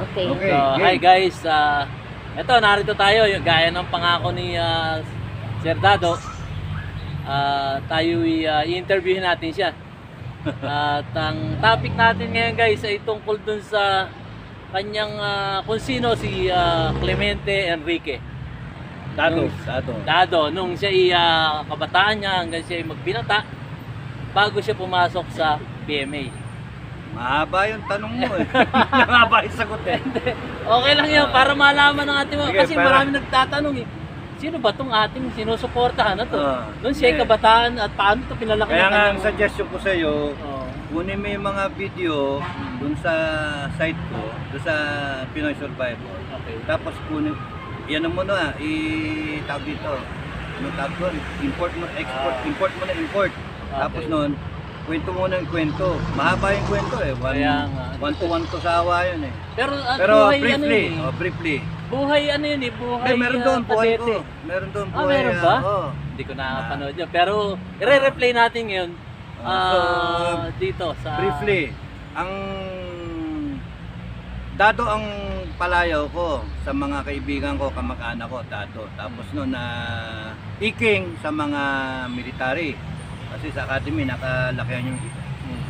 Okay. Okay. So, game. hi guys, eto narito tayo, yung gaya ng pangako ni Sir Dado. Tayo i-interviewin natin siya. At ang topic natin ngayon guys ay tungkol dun sa kanyang kung sino si Clemente Enrique Dado nung siya kabataan niya hanggang siya ay magbinata bago siya pumasok sa PMA. Mahaba yung tanong mo eh. Mahaba yung sagot eh. Okay lang yun, para malaman ng ating mga, Sige, kasi para- marami nagtatanong eh. Sino ba itong ating sinusuportahan na to? Noon siya ay eh. kabataan at paano ito pinalaki Kaya ng nga ang kanyang- suggestion ko sa iyo, Oo. kunin mo yung mga video dun sa site ko, dun sa Pinoy Survivor. Okay. Tapos kunin, yan mo na, i-tawag dito. Ano tawag doon? Import mo, export, import mo na import. Tapos Okay. noon, kwento mo na yung kwento. Mahaba yung kwento eh. Kaya nga. One to one to sa awa yun eh. Pero, Pero buhay ano briefly, yun eh. briefly. Buhay ano yun eh, buhay Ay, meron doon, buhay Cavite. ko. Meron doon, buhay. Meron ba? Oo. Hindi ko nakapanood yun. Pero, i-replay natin ngayon dito sa... Briefly, ang Dado ang palayaw ko sa mga kaibigan ko, kamag-anak ko, Dado. Tapos no na iking sa mga military. Kasi sa academy nakalakihan yung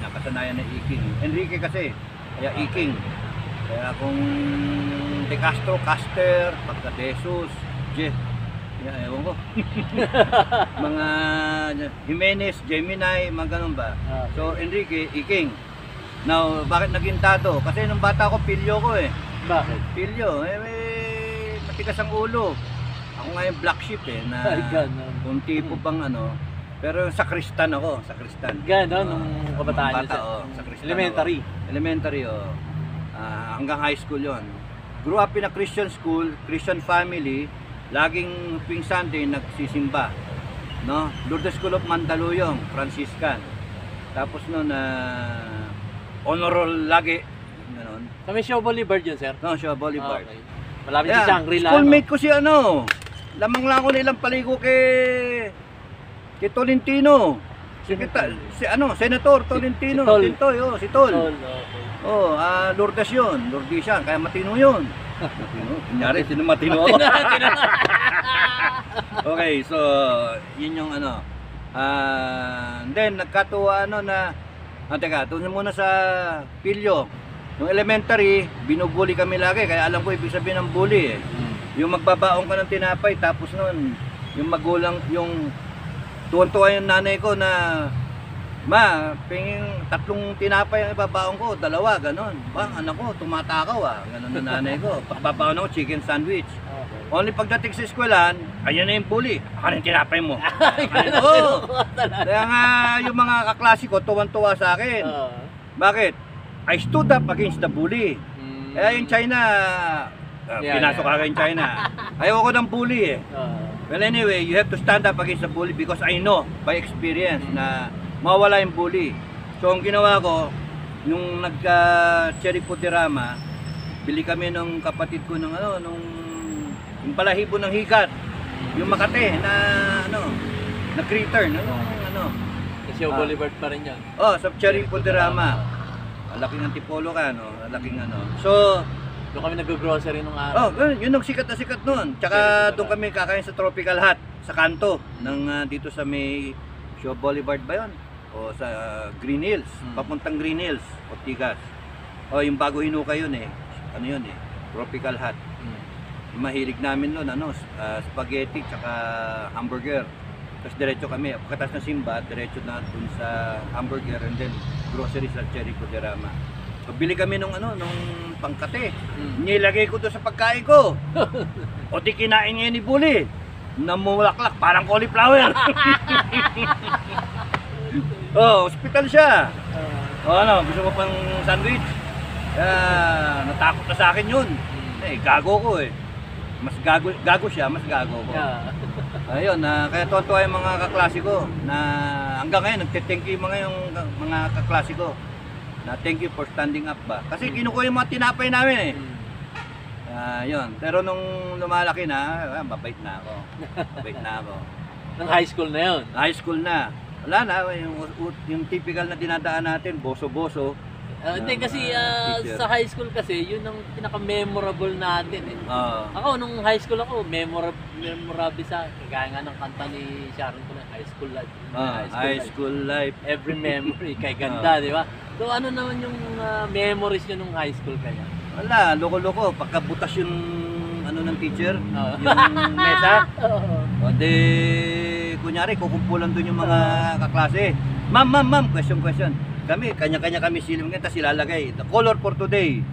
nakasanayan na iking. Enrique kasi, kaya iking. Kaya kung De Castro, Caster, pagka De Jesus, ewan ko. Mga Jimenez, Gemini, mga ganun ba. Okay. So Enrique, iking. Now, bakit naging Dado? Kasi nung bata ko, pilyo ko eh. Bakit? Pilyo, matigas ang ulo. Ako nga yung black sheep eh, na Ay, ganon. kung tipo bang ano. Pero sakristan ako, sakristan. Ganon, nung kabataan bata, niyo sakristan elementary. ako. Elementary, hanggang high school yon. Grew up in a Christian school, Christian family. Laging tuwing Sunday nagsisimba. No? Lourdes School of Mandaluyong, Franciscan. Tapos noon honor roll lagi. Ganon. Kami show Boulevard yun, sir? No, siya Boulevard. Okay. Malapit Ayan, si Shangri-La. schoolmate ko si ano. Lamang lang ako na ilang paligo kay Tolentino. Si Senator Tolentino. Si Tol. Tintoy, si Tol. Tol, okay. Lourdes yun. Lourdes yan. Kaya matino yun. Matino. Kunyari, sino matino ako? Okay, so, yun yung ano. Then, nagkatuwa teka, tunod muna sa Pilyo. Yung elementary, binubuli kami lagi. Kaya alam ko ibig sabihin ng bully eh. Yung magbabaong ka ng tinapay, tapos nun, yung magulang, yung tuwan-tuwa yung nanay ko na, ma, pingin 3 tinapay ang ibabaong ko, 2, ganon. Bang, anak ko, tumatakaw ganon na nanay ko. Pagbabaon ako, chicken sandwich. Okay. Only pagdating sa eskwelahan, ayun na yung bully. Ano yung tinapay mo? Oo. Kaya nga, yung mga kaklase ko, tuwan-tuwa sa akin. Bakit? I stood up against the bully. Kaya yung China, pinasok ako yung China. Ayoko ng bully eh. Well anyway, you have to stand up against the bully because I know by experience na mawala yung bully. So ang ginawa ko, nung nagka-cherry putirama, bili kami ng kapatid ko ng yung balahibo ng higat. Yung Makate na na critter, Sa show Boulevard pa rin yan. sa cherry putirama. Laking antipolo ka, laking So, Doon kami nag-grocery nung araw. yun ang sikat na sikat noon. Tsaka doon kami kakain sa Tropical Hut sa kanto ng dito sa may Show Boulevard ba yun? O sa Green Hills, papuntang Green Hills, Ortigas. Yung bago hinuka yun eh. Ano yun eh? Tropical Hut. Mahilig namin noon spaghetti tsaka hamburger. Tapos diretso kami, pagkatas ng simba, diretso na dun sa hamburger and then grocery sa Cherry Puderama. So, bili kami nung pangkate. Nilagay ko doon sa pagkain ko. O di kinain niya ni Bully. Namulaklak, parang cauliflower. Hospital siya. Gusto mo pang sandwich? Natakot na sa akin yun. Gago ko eh. Mas gago siya, mas gago ko. Ayun, kaya tuwa-tuwa yung mga kaklase ko na hanggang ngayon nagte-thank you mga kaklase ko. Na thank you for standing up ba. Kasi kinukuha yung mga tinapay namin eh. Yun. Pero nung lumalaki na, mabait na ako. Mabait na ako. Nang high school na yun. High school na. Wala na, yung typical na dinadaan natin, boso-boso. Hindi kasi teacher. sa high school kasi, yun ang pinaka-memorable natin eh. Ako, nung high school ako, memorable sa, kagaya nga ng kanta ni Sharon ko na high school life. High school life. Every memory, kay ganda, di ba? So ano naman yung memories nyo nung high school kaya? Wala, loko-loko. Pagkabutas yung ano ng teacher, yung mesa. O di, kunyari, kukumpulan doon yung mga kaklase. Ma'am, question. Kami, kanya-kanya kami silim ngayon, tapos ilalagay, the color for today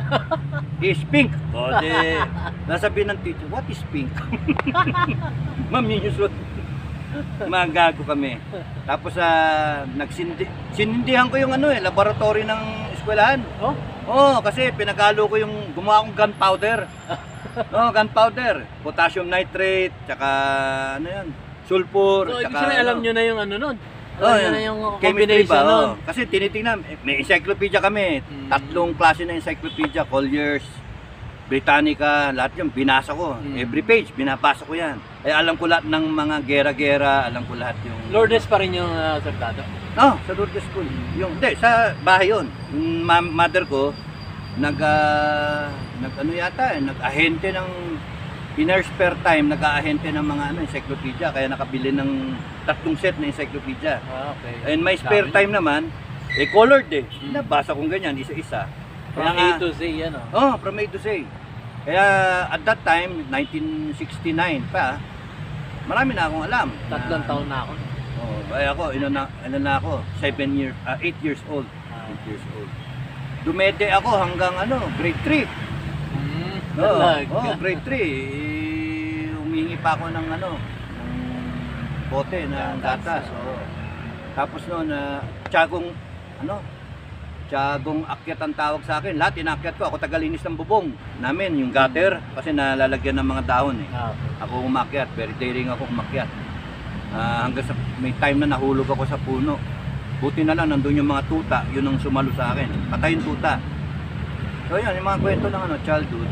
is pink. O di, nasabihin ng teacher, what is pink? Ma'am, yun yung suot. Mga gago kami. Tapos sinindihan ko yung laboratory ng eskwelahan. Oh? Oo, kasi pinagalo ko yung gumawa akong gunpowder. Gunpowder, potassium nitrate, tsaka sulfur, So, ibig tsaka sabihin, alam nyo na yung ano nun? Oh, Alam nyo na yung chemistry combination nun? Kasi tinitingnan, may encyclopedia kami. Tatlong klase na encyclopedia, Collier's, Britannica, lahat yun, binasa ko. Every page, binabasa ko yan. Eh, alam ko lahat ng mga gera-gera, alam ko lahat yung... Lourdes pa rin yung Sardado? Sa Lourdes School. Hindi, sa bahay yun. Yung mother ko, nag-ahente ng in her spare time, nag-aahente ng mga encyclopedia, kaya nakabili ng 3 set na encyclopedia. Okay. And my spare time naman, colored Nabasa kong ganyan, isa-isa. From A to Z, ano? From A to Z. Kaya at that time, 1969 pa, marami na akong alam. 3 taon na ako. Kaya ako, ako, 8 years old. 8 years old. Dumede ako hanggang grade 3. Grade 3. Humingi pa ako ng ng bote ng gatas. Tapos noon, Tiyagong akyat ang tawag sa akin. Lahat inakyat ko. Ako tagalinis ng bubong namin, yung gutter, kasi nalalagyan ng mga dahon Ako umakyat, very daring ako umakyat. Hanggang sa may time na nahulog ako sa puno. Buti na lang nandun yung mga tuta, yun ang sumalo sa akin. Patay yung tuta. So yun, yung mga kwento ng childhood.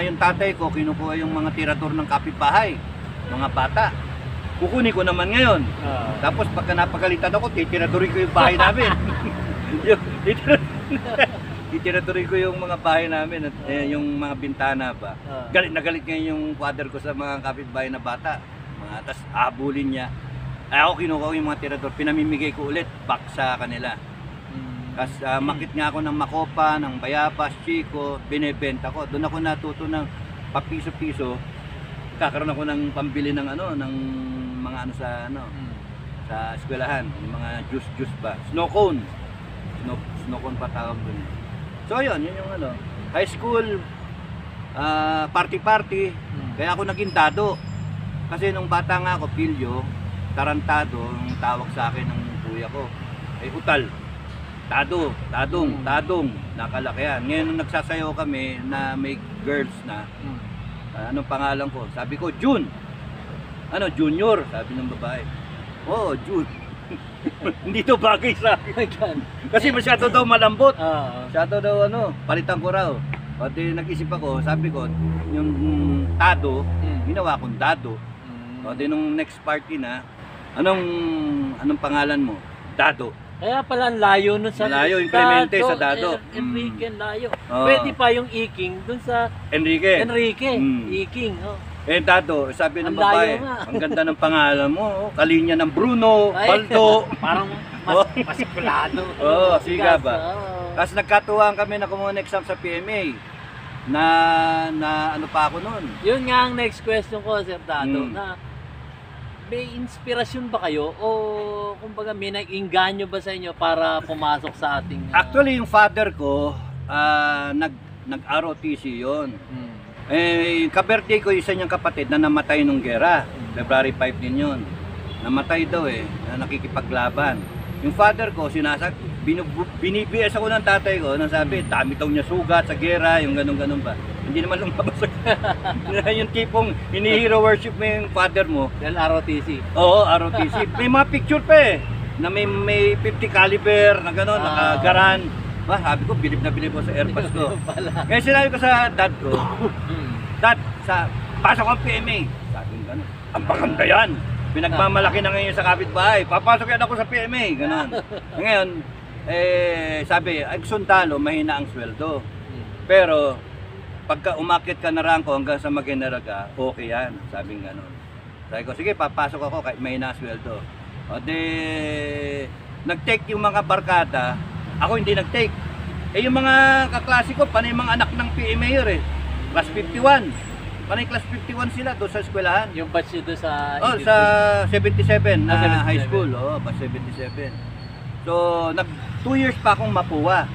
Yung tatay ko, kinukuha yung mga tirador ng kapitbahay, mga bata. Kukunin ko naman ngayon. Tapos pagka napagalitan ako, titiradorin ko yung bahay namin. Titiradorin ko yung mga bahay namin at yung mga bintana ba. Galit na galit ngayon yung father ko sa mga kapitbahay na bata. Tapos abulin niya. Ako kinukuha yung mga tirador, pinamimigay ko ulit back sa kanila. Tapos makit nga ako ng Makopa, ng Bayapas, Chico, binebenta ko. Doon ako natuto ng papiso-piso. Kakaroon ako ng pambili ng ng mga sa eskwelahan, yung mga juice ba. Snow cone. Snow cone pa tawag doon. So yun yung high school, party. Kaya ako naging dado. Kasi nung bata nga ako, pilyo, tarantado, ang tawag sa akin ng kuya ko. Ay utal. Tadong, nakalakihan. Ngayon nung nagsasayaw kami na may girls na, anong pangalan ko? Sabi ko, June. Junior, sabi ng babae. June. Hindi to bagay sa akin. Kasi masyado daw malambot. Masyado daw palitan ko raw. Pati nag-isip ako, sabi ko, yung tado, ginawa kong dado. Pati nung next party na, anong pangalan mo? Dado. Kaya pala ang layo nun sa Malayo, yung Clemente sa Dado. Enrique, layo. Pwede pa yung Iking dun sa Enrique. Iking. Dado, sabi ng Ang babae, layo nga. ang ganda ng pangalan mo. Kalinya ng Bruno, Baldo. Parang mas kulado. Siga ba? Tapos nagkatuwaan kami na kumuha exam sa PMA. Na pa ako noon. Yun nga ang next question ko, Sir Dado, na may inspirasyon ba kayo o kumbaga may nag-inganyo ba sa inyo para pumasok sa ating... Actually, yung father ko, nag-ROTC yun. Ka-birthday ko, isa niyang kapatid na namatay nung gera. February 5 din yun. Namatay daw na nakikipaglaban. Yung father ko, binibias ako ng tatay ko, nang sabi, dami daw niya sugat sa gera, yung ganun-ganun ba. Hindi naman lumabas. Yung tipong hinihero worship mo yung father mo. Dahil ROTC. Oo, ROTC. May mga picture pa na may 50 caliber na gano'n, nakagaran. Sabi ko, bilib na bilib ko sa airpads ko. Ngayon sinabi ko sa dad ko, Dad, pasok ang PMA. Sabi ko gano'n, ang maganda yan. Pinagmamalaki na ngayon sa kapitbahay. Papasok yan ako sa PMA. Gano'n. Ngayon, sabi, ay sundalo, mahina ang sweldo. Pero, pagka umakit ka na rangko hanggang sa mag-general ka, okay yan. Sabi nga nun. Sabi ko, sige, papasok ako kahit mahina ang sweldo. O di, nag-take yung mga barkada, ako hindi nag-take. Yung mga kaklase ko, panay mga anak ng PA Mayor Class 51. Panay class 51 sila doon sa eskwelahan. Yung batch nyo doon sa... Sa 77 na 77. high school. Batch 77. So, 2 years pa akong mapuwa.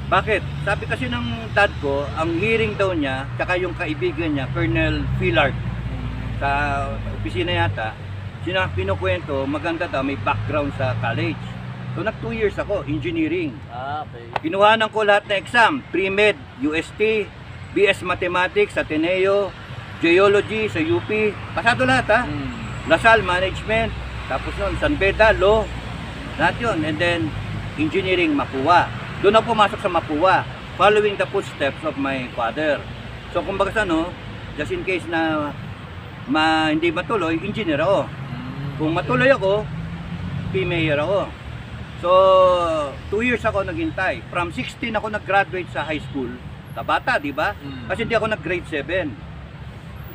Bakit? Sabi kasi ng dad ko, ang hearing daw niya, tsaka yung kaibigan niya, Colonel Philart, sa opisina yata, pinukwento, maganda daw, may background sa college. So, 2 years ako, engineering. Okay. Kinuhanan ko lahat na exam, pre-med, UST, BS Mathematics sa Ateneo, Geology sa UP, pasado lahat ha. Lasal Management, tapos nun San Beda Law, lahat yun. And then Engineering Mapua. Doon ako pumasok sa Mapua, following the footsteps of my father. So kumbaga sa just in case na hindi matuloy, engineer ako. Kung matuloy ako, P-Mayor ako. So 2 years ako naghintay. From 16 ako nag-graduate sa high school. Bata, di ba? Kasi hindi ako nag-grade 7.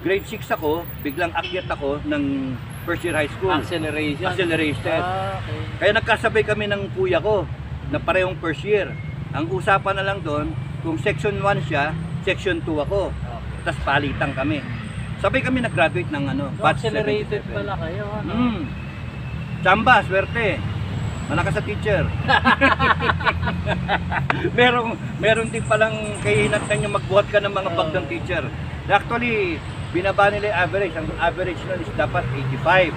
Grade 6 ako, biglang akyat ako ng first year high school. Acceleration. Accelerated. Okay. Kaya nagkasabay kami ng kuya ko na parehong first year. Ang usapan na lang doon, kung section 1 siya, section 2 ako. Okay. Tapos palitan kami. Sabay kami nag-graduate ng So, batch accelerated 77. pala kayo, ano? Chamba, swerte. Malakas sa teacher. meron din palang kahinatnan yung magbuhat ka ng mga bag ng teacher. Actually, binaba nila yung average. Ang average nun is dapat 85.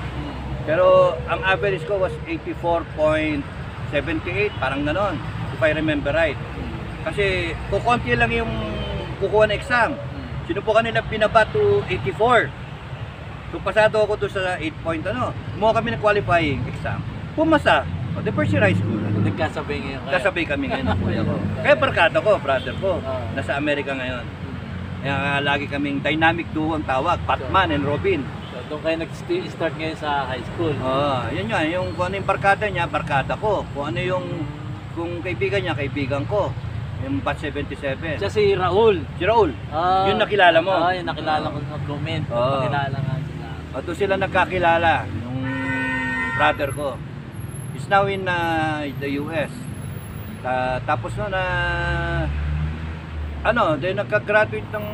Pero ang average ko was 84.78, parang ganon, if I remember right. Kasi kukunti lang yung kukuha ng exam. Sinubukan nila binaba to 84. So pasado ako doon sa 8 point Kumuha kami ng qualifying exam. Pumasa. The first year high school. Nagkasabay ngayon kayo. Kasabay kami ngayon ng kuya ko. Kaya barkada ko, brother ko. Nasa Amerika ngayon. Kaya lagi kaming dynamic duo ang tawag, Batman and Robin. So, doon kayo nag-start ngayon sa high school. Yun nga, yung kung ano yung barkada niya, barkada ko. Kung ano yung kaibigan niya, kaibigan ko. Yung batch 77. Siya si Raul. Si Raul. Yung nakilala mo. Yung nakilala ko sa comment. Nakilala nga sila. Doon sila nagkakilala, yung brother ko. He's now in the US. Tapos then nagka-graduate ng,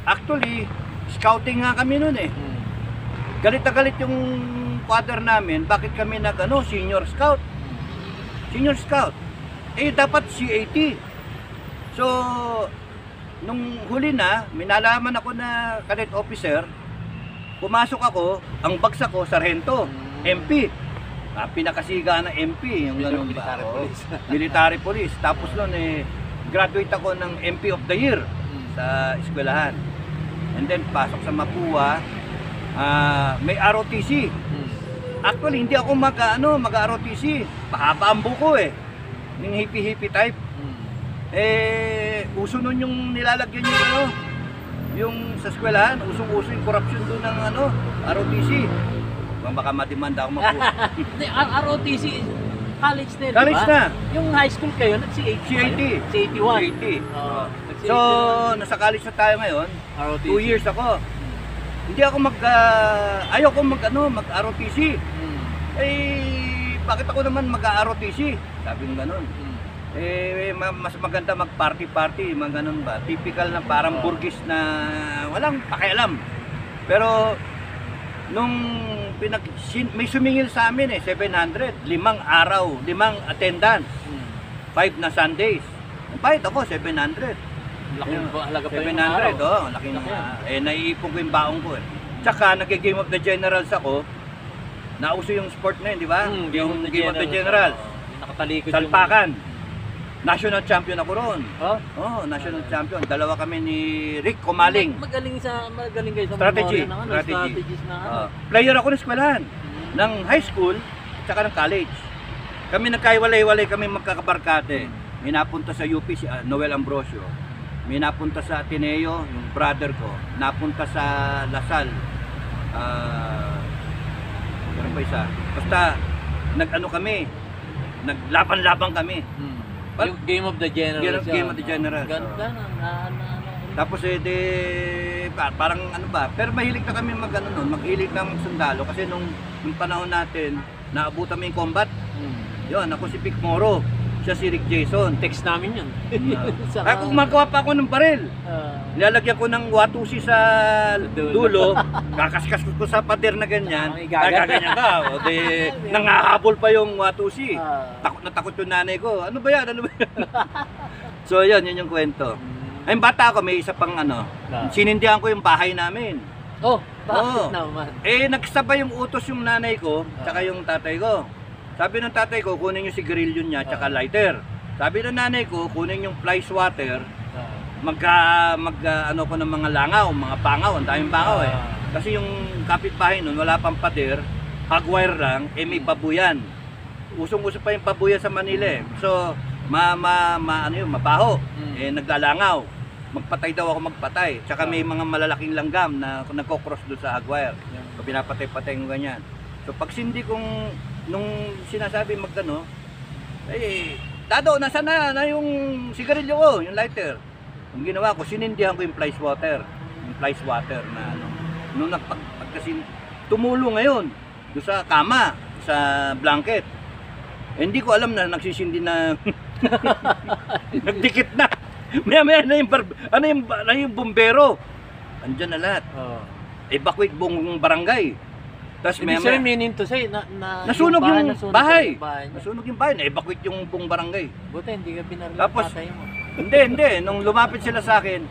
actually, scouting nga kami noon Galit na galit yung father namin, bakit kami senior scout. Senior scout. Dapat CAT. So, nung huli na, minalaman ako na cadet officer, pumasok ako, ang bagsak ko, sarhento, MP. Pinakasiga ng MP, yung ganun ba? Military police. Military police. Tapos nun graduate ako ng MP of the Year sa eskwelahan. And then pasok sa Mapua, may ROTC. Actually, hindi ako mag-ROTC. Pahaba ang buko Yung hippie-hippie type. Uso nun yung nilalagyan yung sa eskwelahan, usong-uso yung corruption doon ng ROTC. Baka madimanda ako Mapua. ROTC, college na, College diba? na. Yung high school kayo, nag-CAT. CAT. So, nasa college na tayo ngayon. ROTC. 2 years ako. Hindi ako ayoko mag-ROTC. Bakit ako naman mag-ROTC? Sabi ng ganun. Mas maganda mag-party-party, mga ganun ba? Typical na parang burgis na walang pakialam. Pero, nung may sumingil sa amin 700, 5 araw, 5 attendance, 5 na Sundays. Bayad ako, 700. Laking halaga pa yung 700, laki na. Naiipon ko yung baong ko Tsaka, nag-Game of the Generals ako. Nauso yung sport na yun, di ba? Yung Game of the Generals. Nakatalikod Salpakan. National champion ako roon. Oh? National champion. Dalawa kami ni Rick Comaling. Magaling kayo sa Strategy. strategies na Player ako ng eskwelahan. Ng high school, tsaka ng college. Kami nagkaiwalay-walay kami magkakabarkate. May napunta sa UP si Noel Ambrosio. May napunta sa Ateneo, yung brother ko. Napunta sa Lasal. Ano pa isa? Basta, kami. naglaban-laban kami. But- Yung Game of the Generals. Game of the Generals, Ganda Tapos parang ano ba, pero mahilig na kami maghilig ng sundalo kasi nung panahon natin, naabutan kami yung combat. Yun, ako si Vic Moro, siya si Rick Jason. Text namin yun. Ay, kung magawa pa ako ng baril, nilalagyan ko ng watusi sa dulo, kakaskas ko sa pader na ganyan, ay gaganyan ka, o di, nangahabol pa yung watusi. Takot na takot yung nanay ko, ano ba yan? So yun yung kwento. Ay, bata ako, may isa pang sinindihan ko yung bahay namin. Oh, bakit naman? Nagsabay yung utos yung nanay ko, tsaka yung tatay ko. Sabi ng tatay ko, kunin yung sigarilyo niya, tsaka lighter. Sabi ng nanay ko, kunin yung fly swatter, ano ko ng mga langaw, mga bangaw, ang daming bangaw Kasi yung kapitbahay nun, wala pang pader, hagwire lang, may babuyan. Usong-uso pa yung babuyan sa Manila So, mabaho. Naglalangaw. Magpatay daw ako magpatay. Tsaka may mga malalaking langgam na nagko-cross doon sa hagwire. So, pinapatay-patay ko ganyan. So, pag sindi kong nung sinasabi Dado, nasa na yung sigarilyo ko, yung lighter. Ang ginawa ko, sinindihan ko yung fly swatter. Yung fly swatter na nung kasi tumulo ngayon doon sa kama, sa blanket. Hindi ko alam na nagsisindi na nagdikit na. Maya na yung bumbero. Andyan na lahat. Evacuate buong barangay. Tapos Ibig meaning to say, nasunog yung bahay. Niya. Nasunog yung bahay. Na-evacuate yung buong barangay. Buti, hindi ka binaril Tapos, patay mo. Hindi. Nung lumapit sila sa akin,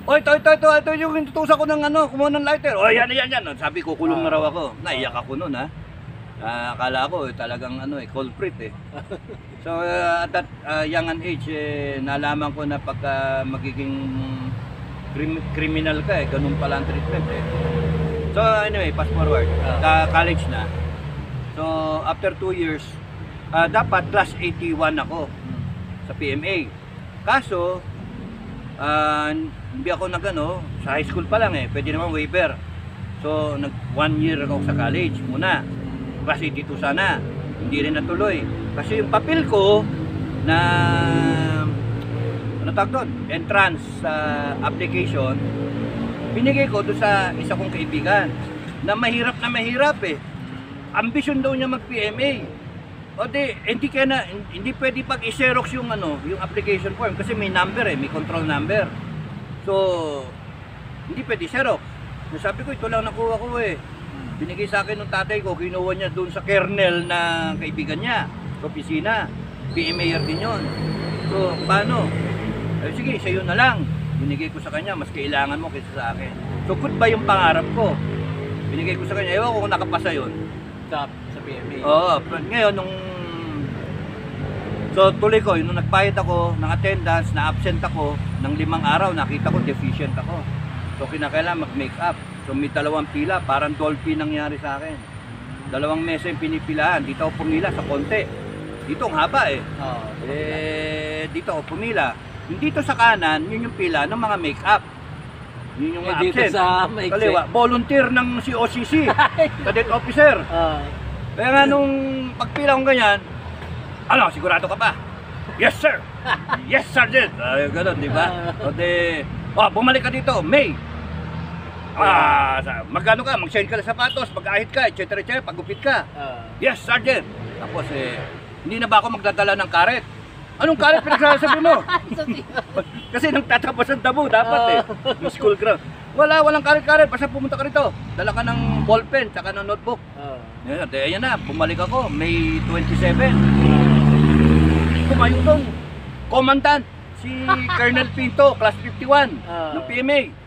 ito yung tutusan ko ng kumuha ng lighter. Yan. Sabi ko, kulong na raw ako. Naiyak ako nun akala ko talagang culprit So at that young age nalaman ko na pagka magiging criminal ka ganun pala ang treatment So anyway, fast forward. College na. So after 2 years dapat class 81 ako sa PMA. Kaso hindi ako sa high school pa lang pwede naman waiver. So nag 1 year ako sa college muna. Class 82 sana, hindi rin natuloy. Kasi yung papel ko na entrance application, binigay ko doon sa isa kong kaibigan na mahirap Ambisyon daw niya mag-PMA. O hindi pwede pag i-xerox yung yung application form kasi may number may control number. So hindi pwede xerox. Sabi ko ito lang nakuha ko Binigay sa akin ng tatay ko, kinuha niya doon sa kernel na kaibigan niya, sa opisina. PMA din yun. So, paano? Sige, sa'yo na lang. Binigay ko sa kanya, mas kailangan mo kaysa sa akin. So, goodbye yung pangarap ko. Binigay ko sa kanya, ewan ko kung nakapasa yun. Sa PMA? Oo, ngayon, So, tuloy ko, nung nagbayad ako ng attendance, na-absent ako ng 5 araw, nakita ko deficient ako. So, kinakailangan mag-make up. So may 2 pila, parang dolphin nangyari sa akin. 2 mesa yung pinipilahan. Dito ako pumila sa konti. Dito ang haba dito ako pumila. Dito sa kanan, yun yung pila ng mga make-up. Yun yung absent. Dito sa Kaliwa, volunteer ng COCC, cadet officer. Kaya nga nung pagpila kong ganyan, sigurado ka ba? Yes sir! Yes sergeant! Ganun, di ba? Bumalik ka dito, May! Magano ka, mag-shine ka ng sapatos, mag-ahit ka, etc. Pagupit ka. Yes, sergeant. Tapos hindi na ba ako magdadala ng karet? Anong karet pinagsasabi mo? Kasi nang tatapos ang damo, dapat yung school ground. Walang karet-karet, basta pumunta ka rito. Dala ka ng ballpen, tsaka ng notebook. Ayan na, bumalik ako, May 27. Kumayo tong commandant, si Colonel Pinto, class 51, ng PMA.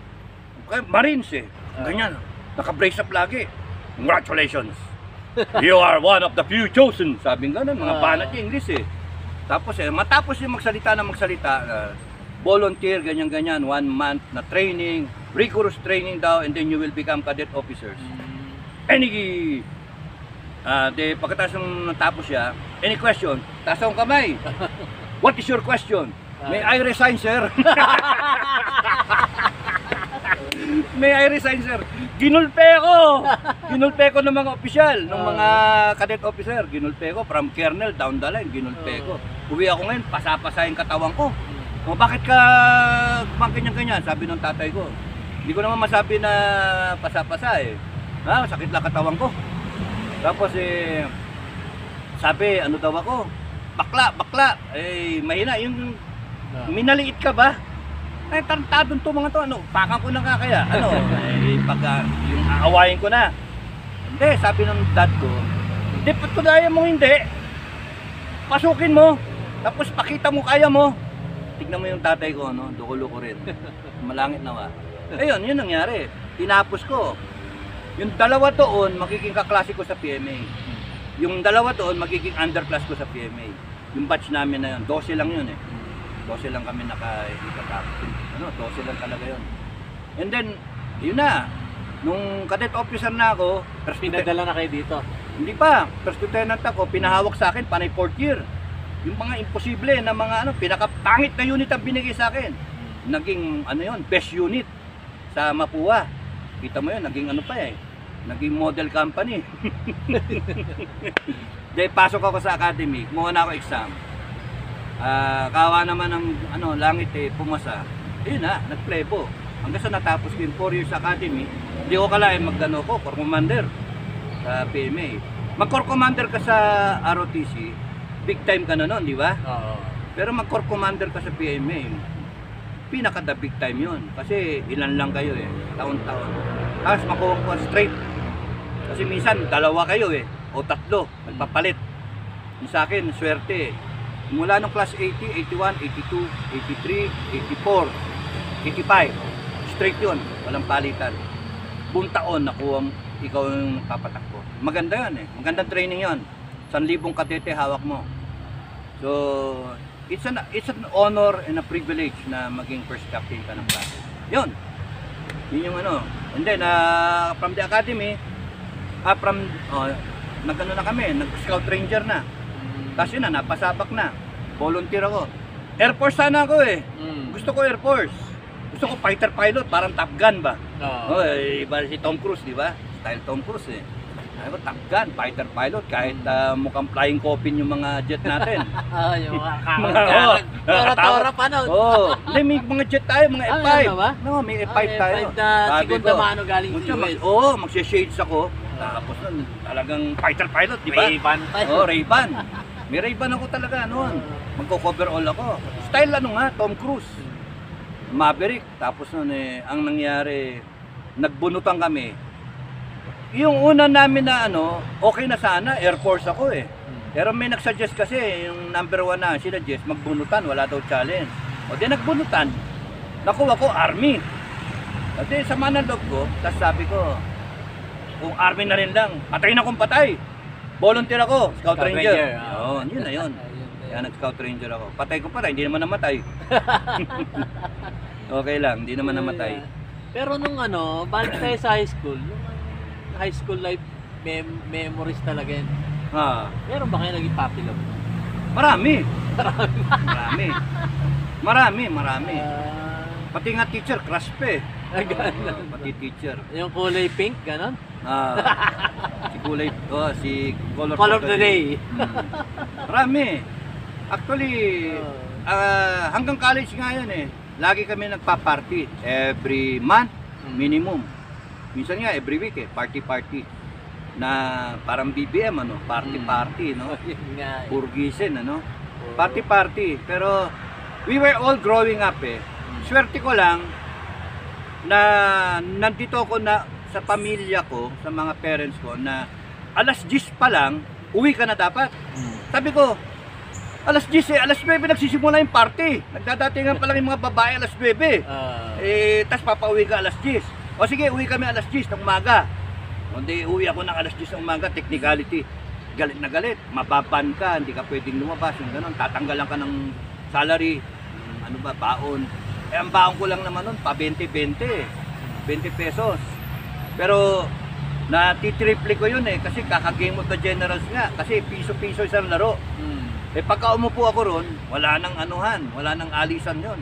Marines ganyan, naka-brace up lagi. Congratulations, you are one of the few chosen. Sabing ganun, mga banat niya English Tapos matapos yung magsalita, volunteer, ganyan-ganyan, 1 month na training, rigorous training daw, and then you will become cadet officers. Pagkatapos nung natapos siya, any question? Taas ang kamay. What is your question? May I resign, sir? may I resign, sir. Ginulpe ko! Ginulpe ko ng mga opisyal, ng mga cadet officer. Ginulpe ko, from colonel down the line, ginulpe ko. Uwi ako ngayon, pasapasa yung katawan ko. O, bakit ka ganyan-ganyan? Sabi ng tatay ko. Hindi ko naman masabi na pasapasa eh. Ha, sakit lang katawan ko. Tapos sabi, ano daw ako? Bakla. Eh, mahina. Yung minaliit ka ba? Ay, tarantadon to mga to. Ano, pakan ko na nga kaya. Ano, pag yung aawayin ko na. Hindi, sabi ng dad ko, hindi, patunayan mo hindi. Pasukin mo. Tapos pakita mo, kaya mo. Tignan mo yung tatay ko, no? Dukulo ko rin. Malangit nawa. Ayun, yun nangyari. Tinapos ko. Yung dalawa doon, magiging kaklase ko sa PMA. Yung dalawa doon, magiging underclass ko sa PMA. Yung batch namin na yun, 12 lang yun eh. 12 lang kami naka-ikatapos. Ano, 12 lang talaga yun. And then, yun na. Nung cadet officer na ako, Pinadala na kayo dito. hindi pa, first lieutenant ako, pinahawak sa akin, panay 4th year. Yung mga imposible na mga ano, pinakapangit na unit ang binigay sa akin. Naging, ano yun, best unit sa Mapua. Kita mo yun, naging ano pa eh. Naging model company. Dahil pasok ako sa academy, kumuha na ako exam. Kawa naman ng ano, langit eh, pumasa. Ayun na, nagplebo. Hanggang sa natapos ko yung 4 years academy, hindi ko kalahin magdano ko, Corps Commander sa PMA. Mag-Corps Commander ka sa ROTC, big time ka na nun, di ba? Oo. Pero mag-Corps Commander ka sa PMA, pinaka-the big time yun. Kasi ilan lang kayo eh, taon-taon. Tapos makuha ko straight. Kasi minsan, dalawa kayo eh, o tatlo, nagpapalit. Yung sa akin, swerte eh. Mula nung class 80, 81, 82, 83, 84, 85. Straight yun, walang palitan. Buong taon, nakuha ikaw yung papatakbo. Maganda yun eh, magandang training yun. 1,000 kadete hawak mo. So, it's an honor and a privilege na maging first captain ka ng klase. Yun. Yun yung ano. And then, from the academy, nagano na kami, nag-scout ranger na. Tapos yun na, napasabak na. Volunteer ako. Air Force sana ako eh. Gusto ko Air Force. Gusto ko fighter pilot, parang Top Gun ba? Oo. Iba si Tom Cruise, di ba? Style Tom Cruise eh. Ay ko, Top Gun, fighter pilot, kahit mukhang flying coffin yung mga jet natin. Yung mga kakang. Tora-tora pa nun. Hindi, may mga jet tayo, mga F5. Ano ba? No, may F5 tayo. F5 na segunda mano galing US. Magsi-shades ako. Tapos nun, talagang fighter pilot, di ba? Ray-Ban tayo. Ray-Ban. May Ray-Ban ako talaga noon. Magko-cover all ako. Style ano nga, Tom Cruise. Maverick. Tapos nun ang nangyari, nagbunutan kami. Yung una namin na ano, okay na sana, Air Force ako eh. Pero may nagsuggest kasi, yung number 1 na sinuggest, magbunutan, wala daw challenge. O di nagbunutan, nakuha ko Army. At di sama ng loob ko, tapos sabi ko, kung Army na rin lang, patay na kung patay. Volunteer ako, Scout Ranger. Yun na yun. Kaya nag-Scout Ranger ako. Patay ko patay, hindi naman namatay. Okay lang, hindi naman namatay. Pero nung ano, balik tayo sa high school, high school life memories talaga yan. Meron ba kayo naging puppy love? Marami. Marami. Pati nga teacher, crush pa eh. Pati teacher. Yung kulay pink, ganon? Si Color of the Day. Marami. Actually, hanggang college nga yun eh. Lagi kami nagpa-party. Every month, minimum. Minsan nga, every week eh, party. Na parang BBM, ano, party, no? Burgisin, ano? Party. Pero, we were all growing up eh. Swerte ko lang, na nandito ako na sa pamilya ko, sa mga parents ko, na alas 10 pa lang, uwi ka na dapat. Sabi ko, alas 10 alas 9 nagsisimula yung party. Nagdadatingan pa lang yung mga babae alas 9. Tas papauwi ka alas 10. O sige, uwi kami alas 10 ng umaga. Hindi, uwi ako ng alas 10 ng umaga, technicality. Galit na galit, mababan ka, hindi ka pwedeng lumabas, yung gano'n. Tatanggalan ka ng salary, baon. Ang baon ko lang naman nun, pa 20 pesos. Pero, natitriple ko yun eh, kasi kaka-Game of the Generals nga, kasi piso-piso isang laro. Pagka umupo ako ron, wala nang anuhan, wala nang alisan yon.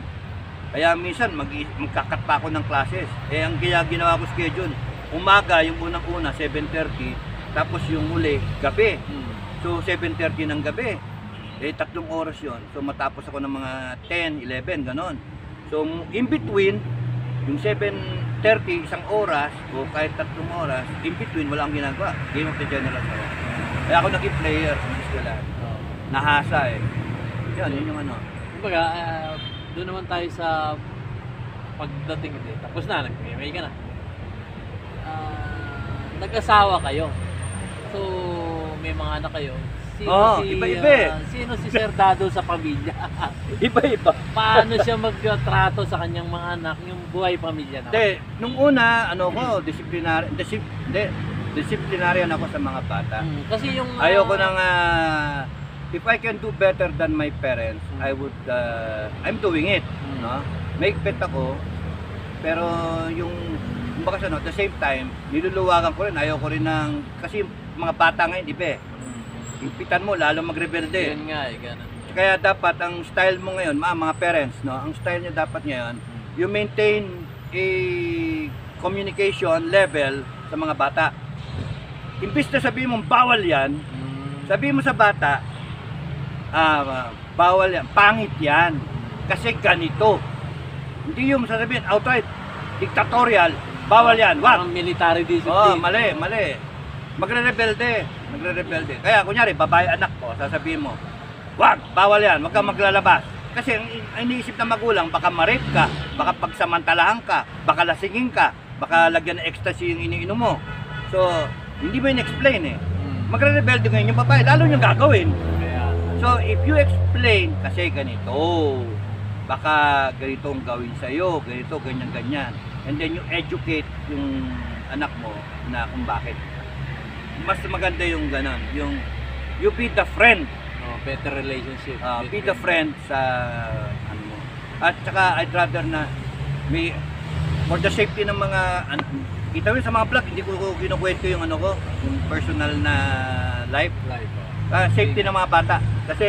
Kaya minsan magkakat pa ako ng classes. Eh ang ginawa ko schedule, umaga yung unang-una 7:30, tapos yung uli gabi. So 7:30 ng gabi. Eh 3 oras 'yon. So matapos ako ng mga 10, 11 ganon. So in between yung 7:30 isang oras o kahit 3 oras, in between wala akong ginagawa. Game of the Generals ako. Kaya ako naging player sa eskwelahan. Nahasa eh. Yun yung ano. Kumbaga, doon naman tayo sa pagdating dito. Tapos na, nag-MA ka na. Nag-asawa kayo. So, may mga anak kayo. Iba-iba. Sino si Sir Dado sa pamilya? Iba-iba. Paano siya magtrato sa kanyang mga anak, yung buhay pamilya na? Nung una, disciplinarian ako sa mga bata. Kasi yung... Ayoko nang, if I can do better than my parents, I'm doing it. No? Maigpit ako, pero yung, kumbaga at the same time, niluluwagan ko rin, ayoko rin ng, kasi mga bata ngayon, iba eh. Impitan mo, lalo magrebelde. Yun nga eh, ganun. Kaya dapat, ang style mo ngayon, mga parents, no? Ang style niya dapat ngayon, you maintain a communication level sa mga bata. Imbis na sabihin mong bawal yan, sabihin mo sa bata, bawal yan, pangit yan, kasi ganito. Hindi yung sasabihin, outright, dictatorial, bawal yan, wag. Parang military discipline. Mali. Magre-rebelde. Kaya kunyari, babae anak ko, sasabihin mo, wag, bawal yan, wag kang maglalabas. Kasi ang iniisip ng magulang, baka ma-rape ka, baka pagsamantalahan ka, baka lasingin ka, baka lagyan ng ecstasy yung iniinom mo. So, hindi mo in-explain eh. Magre-rebelde ngayon yung babae, lalo yung gagawin. So, if you explain, kasi ganito, baka ganito ang gawin sa'yo, ganito, ganyan. And then you educate yung anak mo na kung bakit. Mas maganda yung ganon, yung you be the friend. Better relationship. Be the friend sa ano mo. At saka I'd rather na may for the safety ng mga kita mo sa mga vlog, hindi ko kinukwento yung ano ko, yung personal na life. Safety ng mga bata. Kasi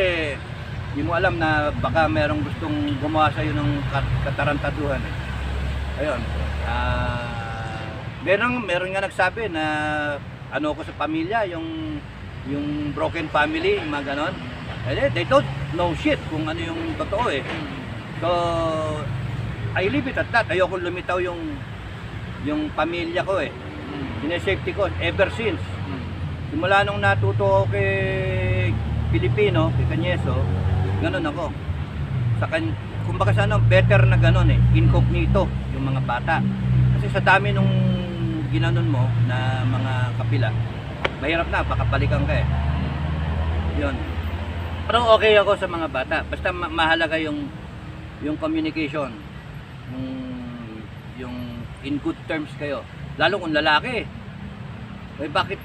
hindi mo alam na baka merong gustong gumawa sa'yo ng katarantaduhan eh. Ayun. Meron nga nagsabi na ano ko sa pamilya, yung broken family, yung mga ganon. They don't know shit kung ano yung totoo eh. So, I leave it at that. Ayoko lumitaw yung pamilya ko eh. Sinesafety ko ever since. Simula nung natuto ako kay Pilipino, kay Canyeso, ganon ako. Kumbaga sa ano, better na ganon eh, incognito yung mga bata. Kasi sa dami nung ginanon mo na mga kapila, mahirap na, baka balikan ka eh. Yun. Parang okay ako sa mga bata. Basta mahalaga yung communication. Yung in good terms kayo. Lalo kung lalaki. Eh bakit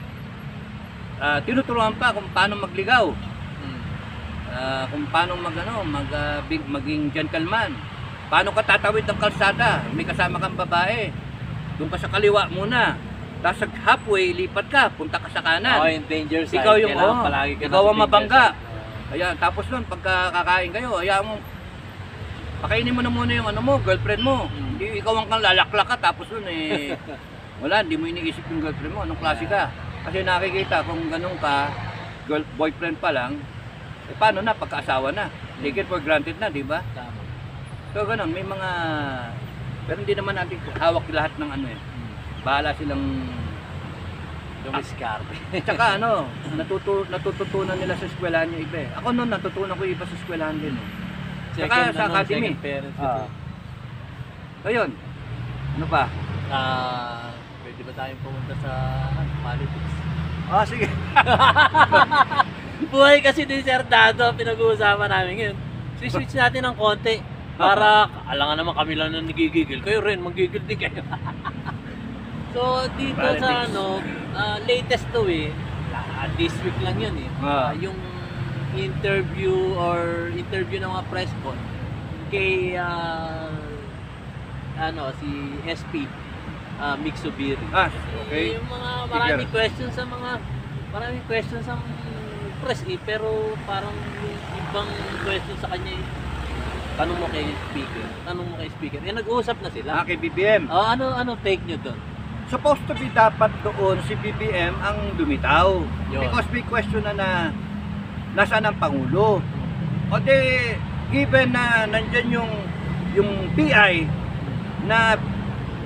tinuturuan pa kung paano magligaw. Kung paano maging gentleman. Paano ka tatawid ng kalsada? May kasama kang babae. Doon ka sa kaliwa muna. Tapos halfway, lipat ka, punta ka sa kanan. In danger side. Ikaw yung palagi ka ikaw ang nasa mabangga. danger side. Ayan, tapos nun, pagka kakain kayo, hayaan mo, pakainin mo na muna yung ano mo, girlfriend mo. Hindi ikaw ang lalaklak ka, tapos nun eh, wala, hindi mo iniisip yung girlfriend mo, anong klase ka. Kasi nakikita kung ganun ka, boyfriend pa lang, eh paano na, pagkaasawa na. Take it for granted na, di ba? Tama. So ganun, may mga, pero hindi naman natin hawak lahat ng ano eh. Bahala silang dumiskarte. Tsaka ano, natututunan nila sa eskwelahan yung iba eh. Ako noon natutunan ko iba sa eskwelahan din eh. Tsaka sa academy. Ayun. Ano pa? Pwede ba tayong pumunta sa politics? Sige. Buhay kasi ni Sir Dado, pinag-uusapan namin ngayon. Switch natin ng konti para alangan naman kami lang na nagigigil. Kayo rin, magigil din kayo. So dito sa latest to eh, this week lang yun eh. Yung interview ng mga press con kay si SP Mixubiri. Okay. Yung mga maraming questions sa press eh, pero parang yung ibang questions sa kanya tanong mo kay speaker. Tanong mo kay speaker. Eh, nag-uusap na sila. Kay BBM. Oh, ano take nyo doon? Supposed to be dapat doon si BBM ang lumitaw. Yun. Because may question na nasaan ang Pangulo. O de, given na nandyan yung PI, na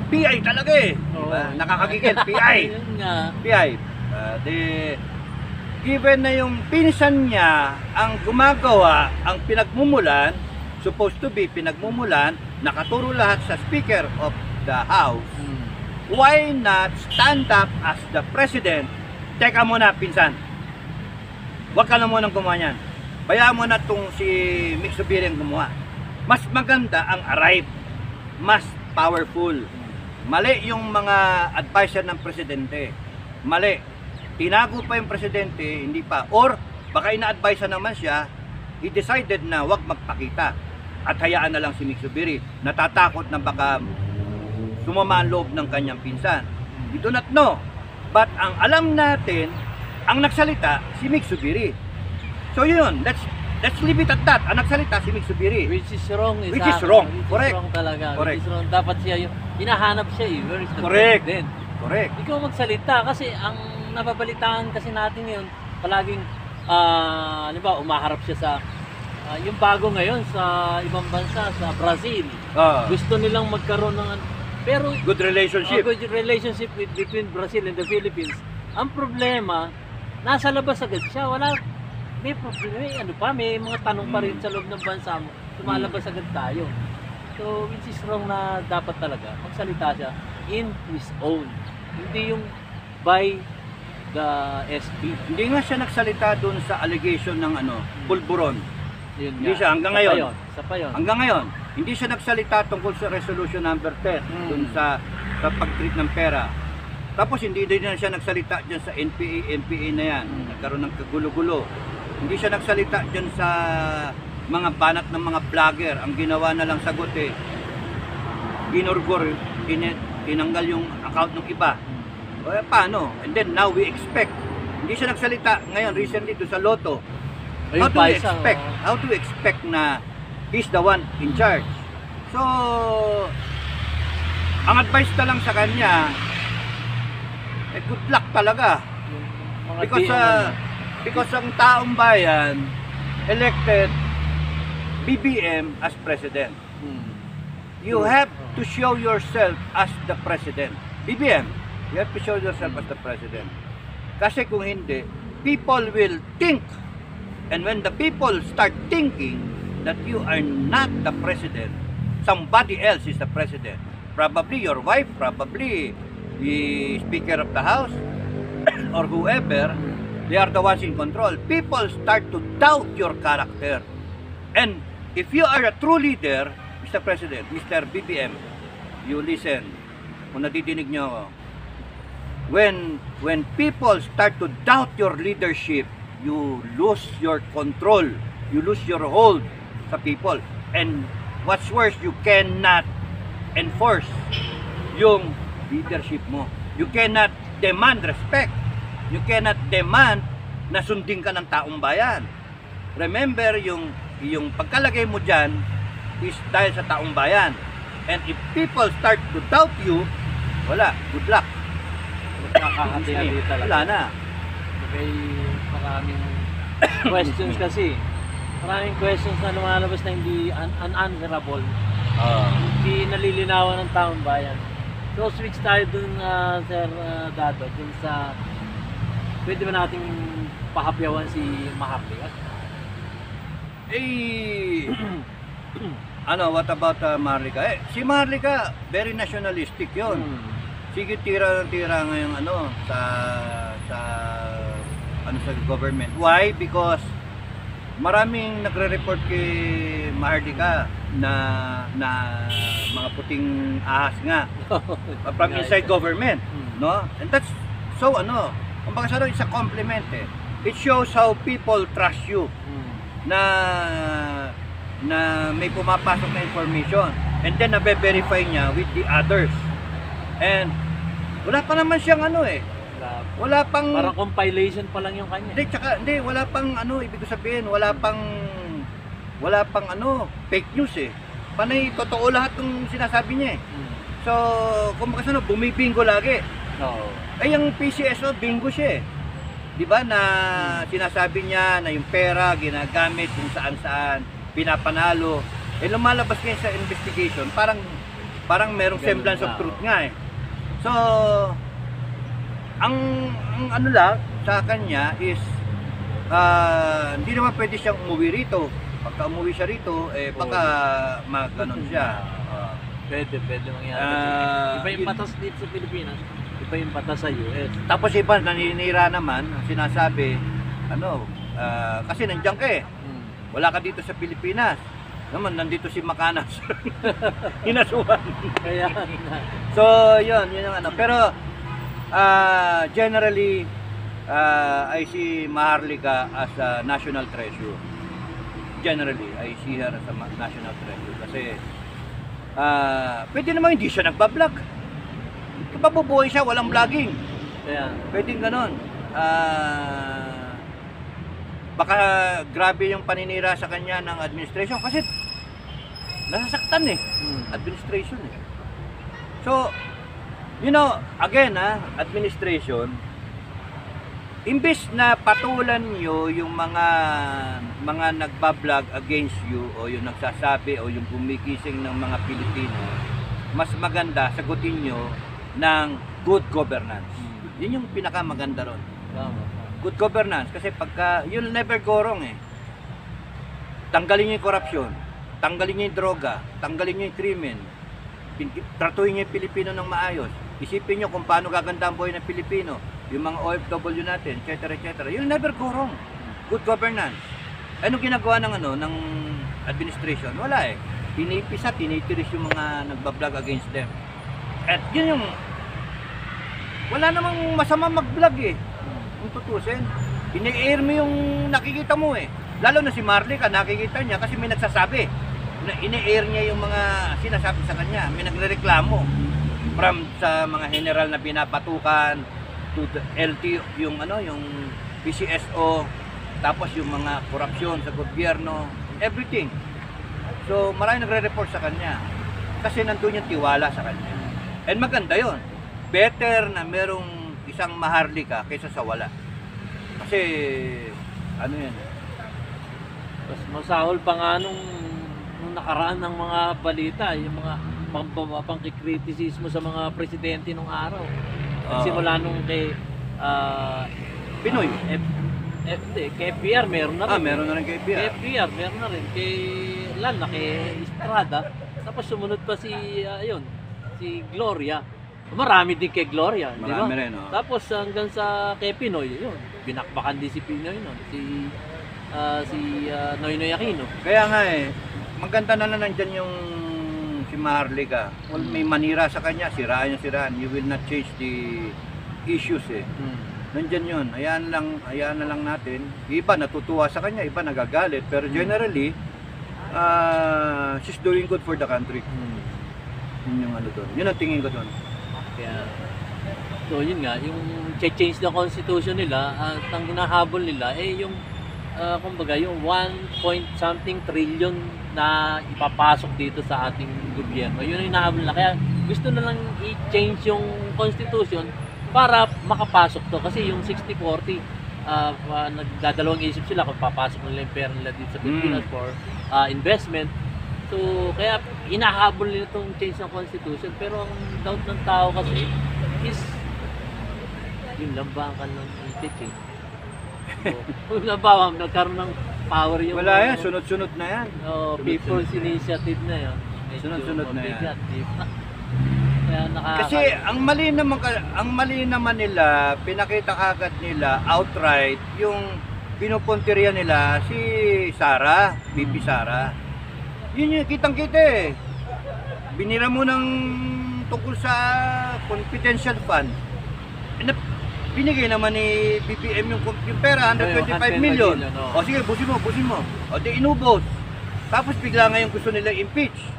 PI talaga eh. Oo. Nakakagigil, PI. Yun nga. PI. Given na yung pinsan niya ang gumagawa, ang pinagmumulan, supposed to be pinagmumulan, nakaturo lahat sa Speaker of the House, why not stand up as the President? Teka muna, pinsan. Huwag ka na munang gumawa niyan. Bayaan mo na itong si Mick Zubiri ang gumawa. Mas maganda ang arrive. Mas powerful. Mali yung mga advisor ng Presidente. Mali. Tinago pa yung Presidente, hindi pa. Or, baka ina-advise naman siya, he decided na wag magpakita. At hayaan na lang si Mick Zubiri. Natatakot na baka sumama ang loob ng kanyang pinsan. We do not know. But ang alam natin, ang nagsalita, si Mick Zubiri. So yun, let's leave it at that. Ang nagsalita, si Mick Zubiri. Which is wrong. Which is wrong. Which Correct. is wrong talaga. Correct. Which is wrong. Dapat siya yung, hinahanap siya eh. Where is the Correct. president? Correct. Ikaw magsalita kasi ang nababalitaan kasi natin ngayon, palaging, halimbawa, umaharap siya sa, yung bago ngayon sa ibang bansa, sa Brazil. Gusto nilang magkaroon ng, pero, Good relationship. good relationship between Brazil and the Philippines. Ang problema, nasa labas agad siya, may problema, may mga tanong pa rin sa loob ng bansa mo, lumalabas agad tayo. So, which is wrong na dapat talaga, magsalita siya in his own. Hindi yung by the SP. Hindi nga siya nagsalita doon sa allegation ng pulburon. Yun Hindi nga. siya hanggang ngayon. Isa pa yun. Hanggang ngayon, hindi siya nagsalita tungkol sa resolution number 10 doon sa pag-treat ng pera. Tapos hindi din siya nagsalita diyan sa NPA na yan. Nagkaroon ng kagulo-gulo. Hindi siya nagsalita diyan sa mga banat ng mga vlogger. Ang ginawa na lang sagot ginurgor, tinanggal yung account ng iba. O paano? And then now we expect. Hindi siya nagsalita ngayon recently doon sa Lotto. How do you expect na he's the one in charge? So, ang advice na lang sa kanya, good luck talaga. Because ang taong bayan elected BBM as president. You have to show yourself as the president. BBM, you have to show yourself as the president. Kasi kung hindi, people will think. And when the people start thinking that you are not the president, somebody else is the president. Probably your wife, probably the Speaker of the House, or whoever, they are the ones in control. People start to doubt your character. And if you are a true leader, Mr. President, Mr. BBM, you listen. Kung nadidinig nyo ako. When people start to doubt your leadership, you lose your control. You lose your hold sa people. And what's worse, you cannot enforce yung leadership mo. You cannot demand respect. You cannot demand na sundin ka ng taong bayan. Remember, yung pagkalagay mo dyan is dahil sa taong bayan. And if people start to doubt you, wala, good luck. Nakakatindi talaga. Wala na. May maraming questions kasi. Maraming questions na lumalabas na hindi unanswerable. Hindi nalilinawan ng taong bayan. So switch tayo dun, Sir Dado, dun sa pwede ba nating pahapyawan si Maharlika? What about Maharlika? Si Maharlika, very nationalistic yon. Sige, tira ng tira ngayong sa government. Why? Because maraming nagre-report kay Maharlika na mga puting ahas nga from inside government, no? And that's so kumbaga sa it's a compliment It shows how people trust you na may pumapasok na information and then nabe-verify niya with the others. And wala pa naman siyang wala pang parang compilation pa lang yung kanya. Hindi, wala pang ibig sabihin, wala pang wala pang fake news eh. Panay totoo lahat ng sinasabi niya eh. So, kung makasano, bumibingo lagi. Oo. Ay, yung PCSO, bingo siya eh. Di ba na sinasabi niya na yung pera ginagamit kung saan-saan, pinapanalo. Eh, lumalabas ngayon sa investigation, parang merong Ganun semblance of nga, truth nga eh. So, ang ano lang sa kanya is, hindi naman pwede siyang umuwi rito. Pagka umuwi siya rito, eh, baka maganon siya. Pwede mangyari. Ah, Iba yung batas dito sa Pilipinas, iba yung batas sa US. Tapos iba, naninira naman, sinasabi, kasi nandiyan ka eh. Wala ka dito sa Pilipinas. Naman, nandito si Macanas. Hinasuhan. Kaya So, yun yung Pero, generally, I see Maharlika as a national treasure. Generally, I see her as a national treasure. Kasi, pwede naman hindi siya nagbablog. Kapabubuhay siya, walang vlogging. kaya Pwedeng ganon. Baka grabe yung paninira sa kanya ng administration kasi nasasaktan eh. Administration eh. So, again administration, imbis na patulan nyo yung mga nagbablog against you o yung nagsasabi o yung gumigising ng mga Pilipino, mas maganda sagutin nyo ng good governance. Yun yung pinakamaganda ron. tama. Good governance kasi pagka you'll never go wrong eh. Tanggalin niyo yung corruption, tanggalin niyo yung droga, tanggalin niyo yung krimen. Tratuhin niyo yung Pilipino ng maayos. Isipin niyo kung paano gaganda ang buhay ng Pilipino, yung mga OFW natin, etc. etc. You'll never go wrong. Good governance. Ano ginagawa ng administration? Wala eh. Tinipis at tinitiris yung mga nagbablog against them. At yun yung wala namang masama mag-vlog eh. Kung tutusin, ini-air mo yung nakikita mo eh. Lalo na si Maharlika, nakikita niya kasi may nagsasabi. Ini-air niya yung mga sinasabi sa kanya. May nagrereklamo from sa mga general na pinapatukan to the LT, yung PCSO, tapos yung mga korupsyon sa gobyerno, everything. So marami nagre-report sa kanya kasi nandun yung tiwala sa kanya. And maganda yon. Better na merong isang Maharlika kaysa sa wala. Kasi yan. Mas masahol pa nga nung nakaraan ng mga balita, yung mga pangkikritisismo sa mga presidente nung araw. Simula nung kay Pinoy. Kay FBR meron na rin. Meron na rin kay Kay FBR. FBR meron na rin. Kay kay Estrada. Tapos sumunod pa si Gloria. Marami din kay Gloria, di ba? Marami rin, Tapos hanggang sa kay Pinoy, yun. Binakbakan din si Pinoy nun. Si Noynoy Aquino. Kaya nga eh, maganda na nandyan yung si Maharlika. Well, may manira sa kanya, siraan. You will not change the issues eh. Nandyan yun. Hayaan na lang natin. Iba natutuwa sa kanya, iba nagagalit. Pero generally, she's doing good for the country. Yun yung doon. Yun ang tingin ko doon. Kaya, so yun nga, yung change na constitution nila, at ang hinahabol nila, yung kumbaga, yung 1 point something trillion na ipapasok dito sa ating gobyerno. Yun ang hinahabol nila. Kaya gusto na lang i-change yung constitution para makapasok to. Kasi yung 60-40, nagdadalawang isip sila kung papasok nila yung pera nila dito sa Pilipinas for investment. So, kaya hinahabol nila itong change ng constitution. Pero ang doubt ng tao kasi is yung lambakan ng change. So, lambakan, nagkaroon ng power yung... Wala yan, sunod-sunod na yan. People's Initiative na yan. Sunod-sunod na yan. Kaya Kasi ang mali naman nila, pinakita kagad nila outright yung pinupuntirya nila si Sara, BP Sara. Yun yung kitang-kita eh. Binira mo ng tungkol sa confidential fund. Binigay naman ni BBM yung pera, 125 million. O sige, busin mo. O di inubos. Tapos bigla ngayon gusto nila impeach.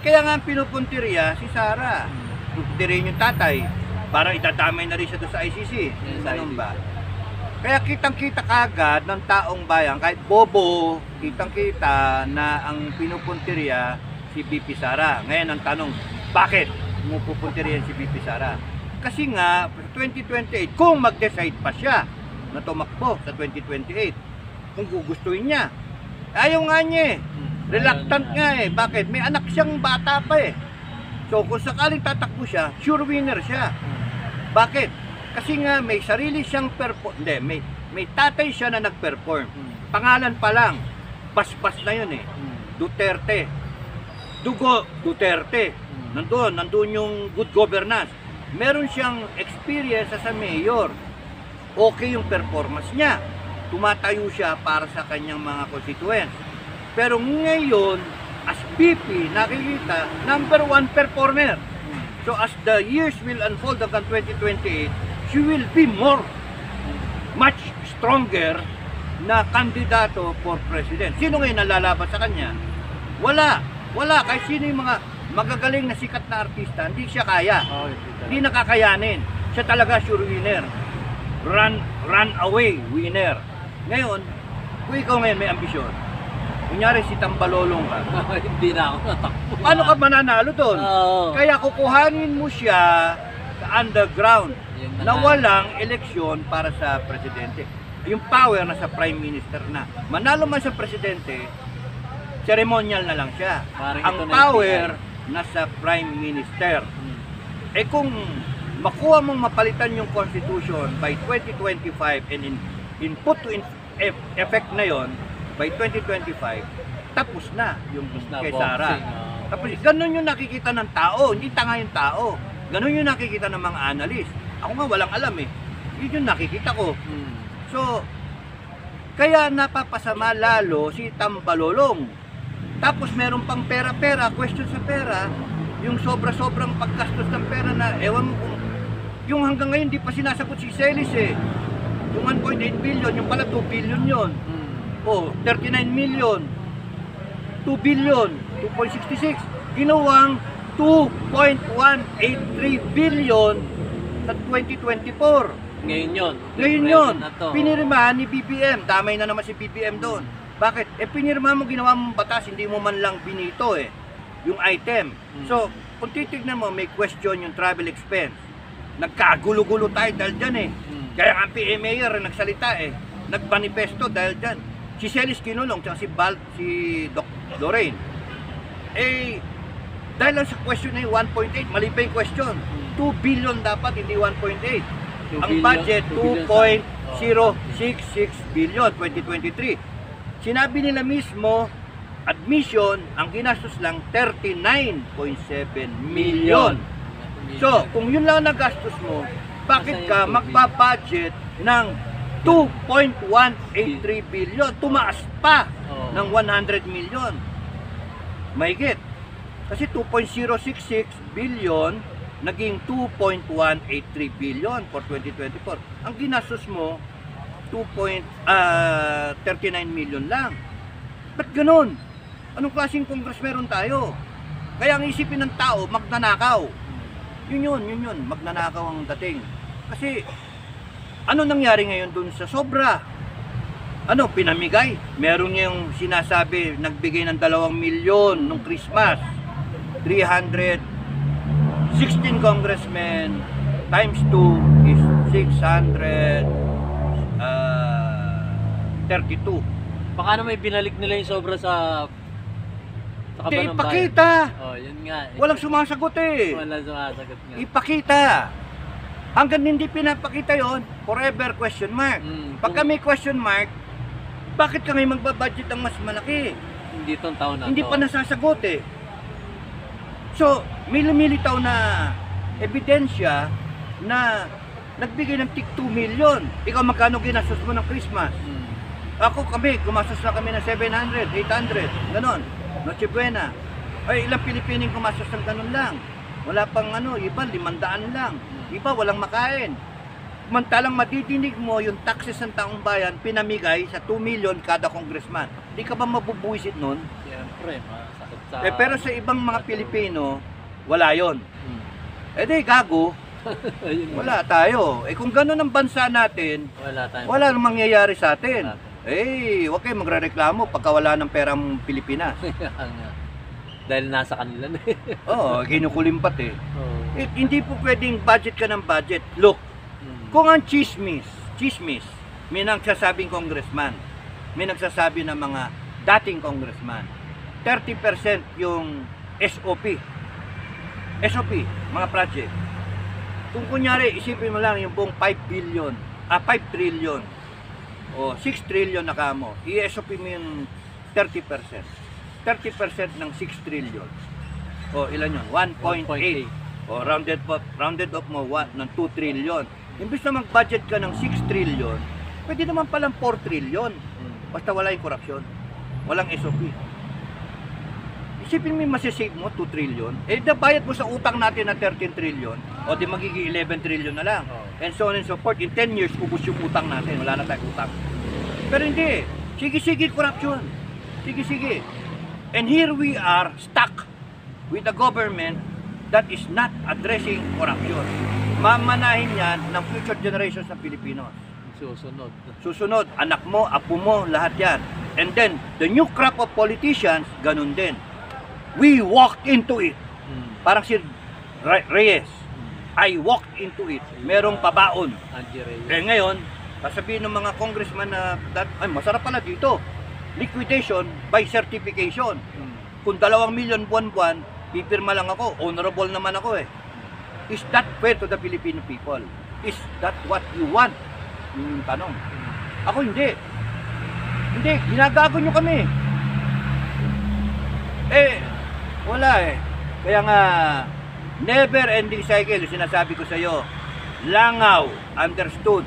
Kaya nga ang pinupuntirya si Sara. Puntirin yung tatay para itatamay na rin siya doon sa ICC. Ganun ba? Kaya kitang-kita kagad ng taong bayan, kahit bobo, kitang-kita na ang pinupuntirya si BP Sara. Ngayon ang tanong, bakit mo pupuntirya si BP Sara? Kasi nga, 2028, kung mag-decide pa siya na tumakbo sa 2028, kung gugustuhin niya. Ayaw nga niya eh. Reluctant nga eh. Bakit? May anak siyang bata pa eh. So kung sakaling tatakbo siya, sure winner siya. Bakit? Kasi nga may sarili siyang may tatay siya na nag-perform. Pangalan pa lang, basbas na yun eh. Duterte. Dugo Duterte. Nandun yung good governance. Meron siyang experience sa mayor. Okay yung performance niya. Tumatayo siya para sa kanyang mga constituents. Pero ngayon, as BP, nakikita, number 1 performer. So as the years will unfold hanggang 2028, she will be much stronger na kandidato for president. Sino ngayon nalalaban sa kanya? Wala. Kahit sino yung mga magagaling na sikat na artista, hindi siya kaya. Hindi nakakayanin. Siya talaga sure winner. Run away winner. Ngayon, kung ikaw ngayon may ambisyon, kunyari si Tambalolong ka, Hindi na ako natakbo. paano ka mananalo doon? Oo. Kaya kukuhanin mo siya sa underground Yun na walang eleksyon para sa presidente. Yung power nasa prime minister na. Manalo man sa presidente, ceremonial na lang siya. Parang Ang ito na power nasa prime minister. Eh kung makuha mong mapalitan yung constitution by 2025 and input to effect na yon by 2025, tapos na yung kay Sara. Tapos ganun yung nakikita ng tao, hindi tanga yung tao. Ganun yung nakikita ng mga analyst. Ako nga walang alam eh. Yun yung nakikita ko. So, kaya napapasama lalo si Tambalolong. Tapos meron pang pera-pera, question sa pera, yung sobra-sobrang paggastos ng pera na, ewan mo kung, yung hanggang ngayon di pa sinasagot si Celis eh. Yung 1.8 billion, yung pala 2 billion yun. Oh, 39 million. 2 billion, 2.66. Ginawang 2.183 billion sa 2024. Ngayon yun. Ngayon yun, Na to. pinirmahan ni BBM. Damay na naman si BBM doon. Bakit? Eh pinirma mo, ginawa mong batas, hindi mo man lang binito eh. Yung item. So, kung titignan mo, may question yung travel expense. Nagkagulo-gulo tayo dahil dyan eh. Kaya ang PA Mayor nagsalita eh. Nagmanifesto dahil dyan. Si Celis kinulong, tsaka si Doc Lorraine. Eh, dahil lang sa question na yung 1.8, mali pa yung question. 2 billion dapat, hindi 1.8. Ang budget, 2.066 billion 2023. Sinabi nila mismo, admission, ang ginastos lang 39.7 million. So, kung yun lang nagastos mo, bakit ka magpa-budget ng 2.183 billion? Tumaas pa ng 100 million. Mahigit. Kasi 2.066 billion naging 2.183 billion for 2024. Ang ginastos mo 2.39 million lang. Ba't ganun? Anong klaseng congress meron tayo? Kaya ang isipin ng tao, magnanakaw. Yun, magnanakaw ang dating. Kasi, ano nangyari ngayon dun sa sobra? Ano, pinamigay? Meron yung sinasabi, nagbigay ng 2 milyon nung Christmas. 316 congressmen times 2 is 632. Baka na may binalik nila yung sobra sa Di kaban ng bayan. ipakita. Oh, yun nga. Walang sumasagot eh. Walang sumasagot nga. Ipakita. Hanggang hindi pinapakita yon, forever question mark. Pagka may question mark, bakit ka ngayon magbabudget ng mas malaki? Hindi tong taon na Hindi to. pa nasasagot eh. So, may lumilitaw na ebidensya na nagbigay ng tig 2 million. Ikaw magkano ginastos mo ng Christmas? Kami, gumastos na kami ng 700, 800, ganon. Noche Buena. Ay, ilang Pilipining gumastos ng ganon lang. Wala pang iba 500 lang. Iba walang makain. Mantalang madidinig mo yung taxes ng taong bayan pinamigay sa 2 million kada congressman. Di ka ba mabubuwisit nun? Siyempre, masakit sa... Pero sa ibang mga Pilipino, wala yon. Eh di, gago. Ayun nga. Wala tayo. Eh kung gano'n ang bansa natin, Wala tayong... wala nang mangyayari sa atin. Huwag kayong magrereklamo pagka wala ng perang Pilipinas. Dahil nasa kanila na eh. Oo, kinukulimpat eh. Oo. Hindi po pwedeng budget ka ng budget. Look, kung ang chismis, may nagsasabing congressman, may nagsasabi ng mga dating congressman, 30% yung SOP, mga project. Kung kunyari, isipin mo lang yung buong 5 trillion, o 6 trillion na kamo, i-SOP mo yung 30%. 30% ng 6 trillion. O ilan yun? 1.8. O rounded off mo ng 2 trillion. Imbis na mag-budget ka ng 6 trillion, pwede naman palang 4 trillion. Basta wala yung korupsyon. Walang SOP. Isipin mo yung masisave mo, 2 trillion. Bayad mo sa utang natin na 13 trillion, o di magiging 11 trillion na lang. And so on and so forth. In 10 years, ubus yung utang natin. Wala na tayong utang. Pero hindi. Sige, corruption. Sige. And here we are stuck with a government that is not addressing corruption. Mamanahin yan ng future generations ng Pilipinos. Susunod, anak mo, apo mo, lahat yan. And then, the new crop of politicians, ganun din. We walked into it. Parang si Reyes. I walked into it. Merong pabaon. Ngayon, sasabihin ng mga congressman na, ay, masarap pala dito. Liquidation by certification. Kung 2 milyon buwan-buwan, pipirma lang ako, honorable naman ako eh. Is that fair to the Filipino people? Is that what you want? Yung tanong. Ako hindi. Hindi, ginagago nyo kami. Wala eh. Kaya nga, never ending cycle, yung sinasabi ko sa iyo, langaw, understood.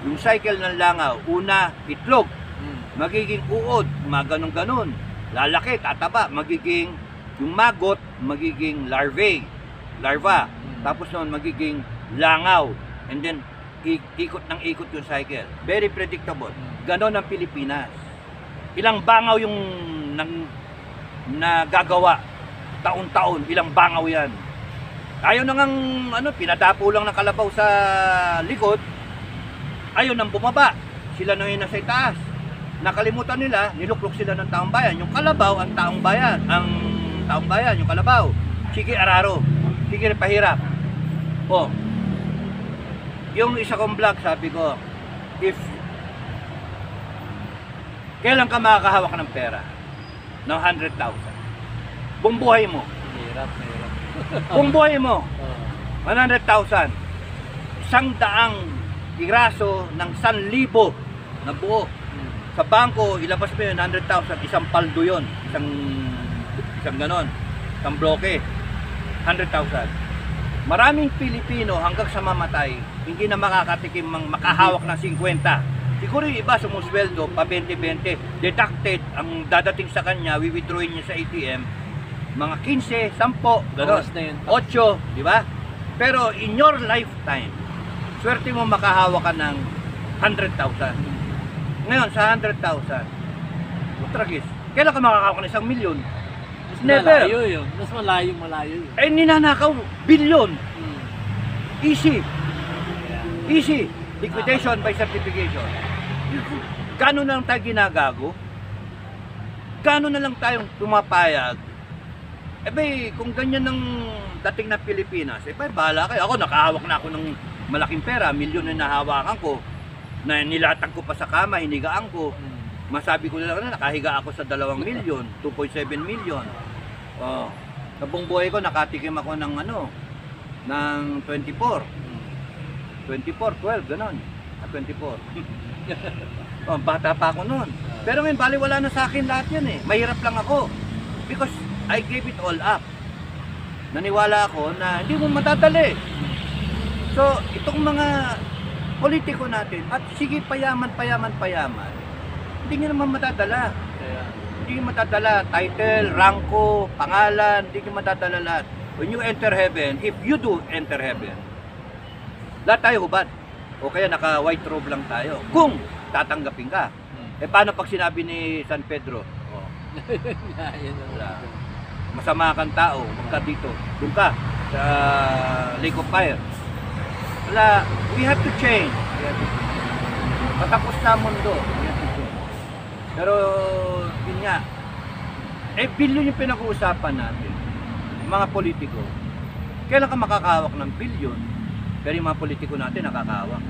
Yung cycle ng langaw, una, itlog. Magiging uod, ganun. Lalaki, tataba, magiging yung magot, magiging larva. Tapos noon magiging langaw. And then ikot ng ikot yung cycle. Very predictable. Ganon ang Pilipinas. Ilang bangaw yung nagagawa taon-taon, ilang bangaw yan. Ayaw na ngang pinadapo lang ng kalabaw sa likod. Ayaw nang bumaba. Sila na yung nasa itaas. Nakalimutan nila, niluklok sila ng taong bayan. Yung kalabaw, ang taong bayan. Yung kalabaw. Sige, araro. Sige, pahirap. Yung isa kong vlog, sabi ko, if kailan ka makakahawak ng pera ng 100,000, buong buhay mo. Mahirap. Buong buhay mo. 100,000. 100 piraso ng 1,000 na buo. Sa bangko, ilabas mo yun, 100,000, isang paldo yun. Isang ganon. Isang bloke. 100,000. Maraming Pilipino hanggang sa mamatay, hindi na makakatikim makahawak ng 50. Siguro yung iba sumusweldo, pa 20-20, deducted, ang dadating sa kanya, withdrawin niya sa ATM, mga 15, 10, ganon. 8, di ba? Pero in your lifetime, swerte mo makahawak ka ng 100,000. Ngayon, sa 100,000, tragis. Kailan ka makakawak ng 1,000,000? Mas Never. malayo yun. Mas malayo yun. Ninanakaw, bilyon. Easy. Liquidation by certification. Gano'n na lang tayo ginagago? Gano'n na lang tayong tumapayag? Kung ganyan ng dating na Pilipinas, bahala kayo. Ako, nakahawak na ako ng malaking pera, milyon na nahawakan ko. Na nilatag ko pa sa kama, hinigaan ko. Masabi ko lang na nakahiga ako sa 2 milyon, 2.7 milyon. Sa buong buhay ko nakatikim ako ng ng 24. 12, ganon. 24. Bata pa ako noon. Pero ngayon, baliwala na sa akin lahat yan eh. Mahirap lang ako. Because I gave it all up. Naniwala ako na hindi mo matadali. So, itong mga politiko natin, at sige payaman, hindi nyo naman matadala. Hindi nyo matadala title, rangko, pangalan, hindi nyo matadala lahat. When you enter heaven, if you do enter heaven, lahat tayo hubad. O kaya naka white robe lang tayo. Kung tatanggapin ka. Paano pag sinabi ni San Pedro? Masama kang tao, magka dito. Doon ka, sa Lake of Fire. Wala, we have to change. Patapos na mundo. Pero, yun nga, bilyon yung pinag-uusapan natin. Yung mga politiko, kailan ka makakahawak ng bilyon, pero yung mga politiko natin nakakahawak.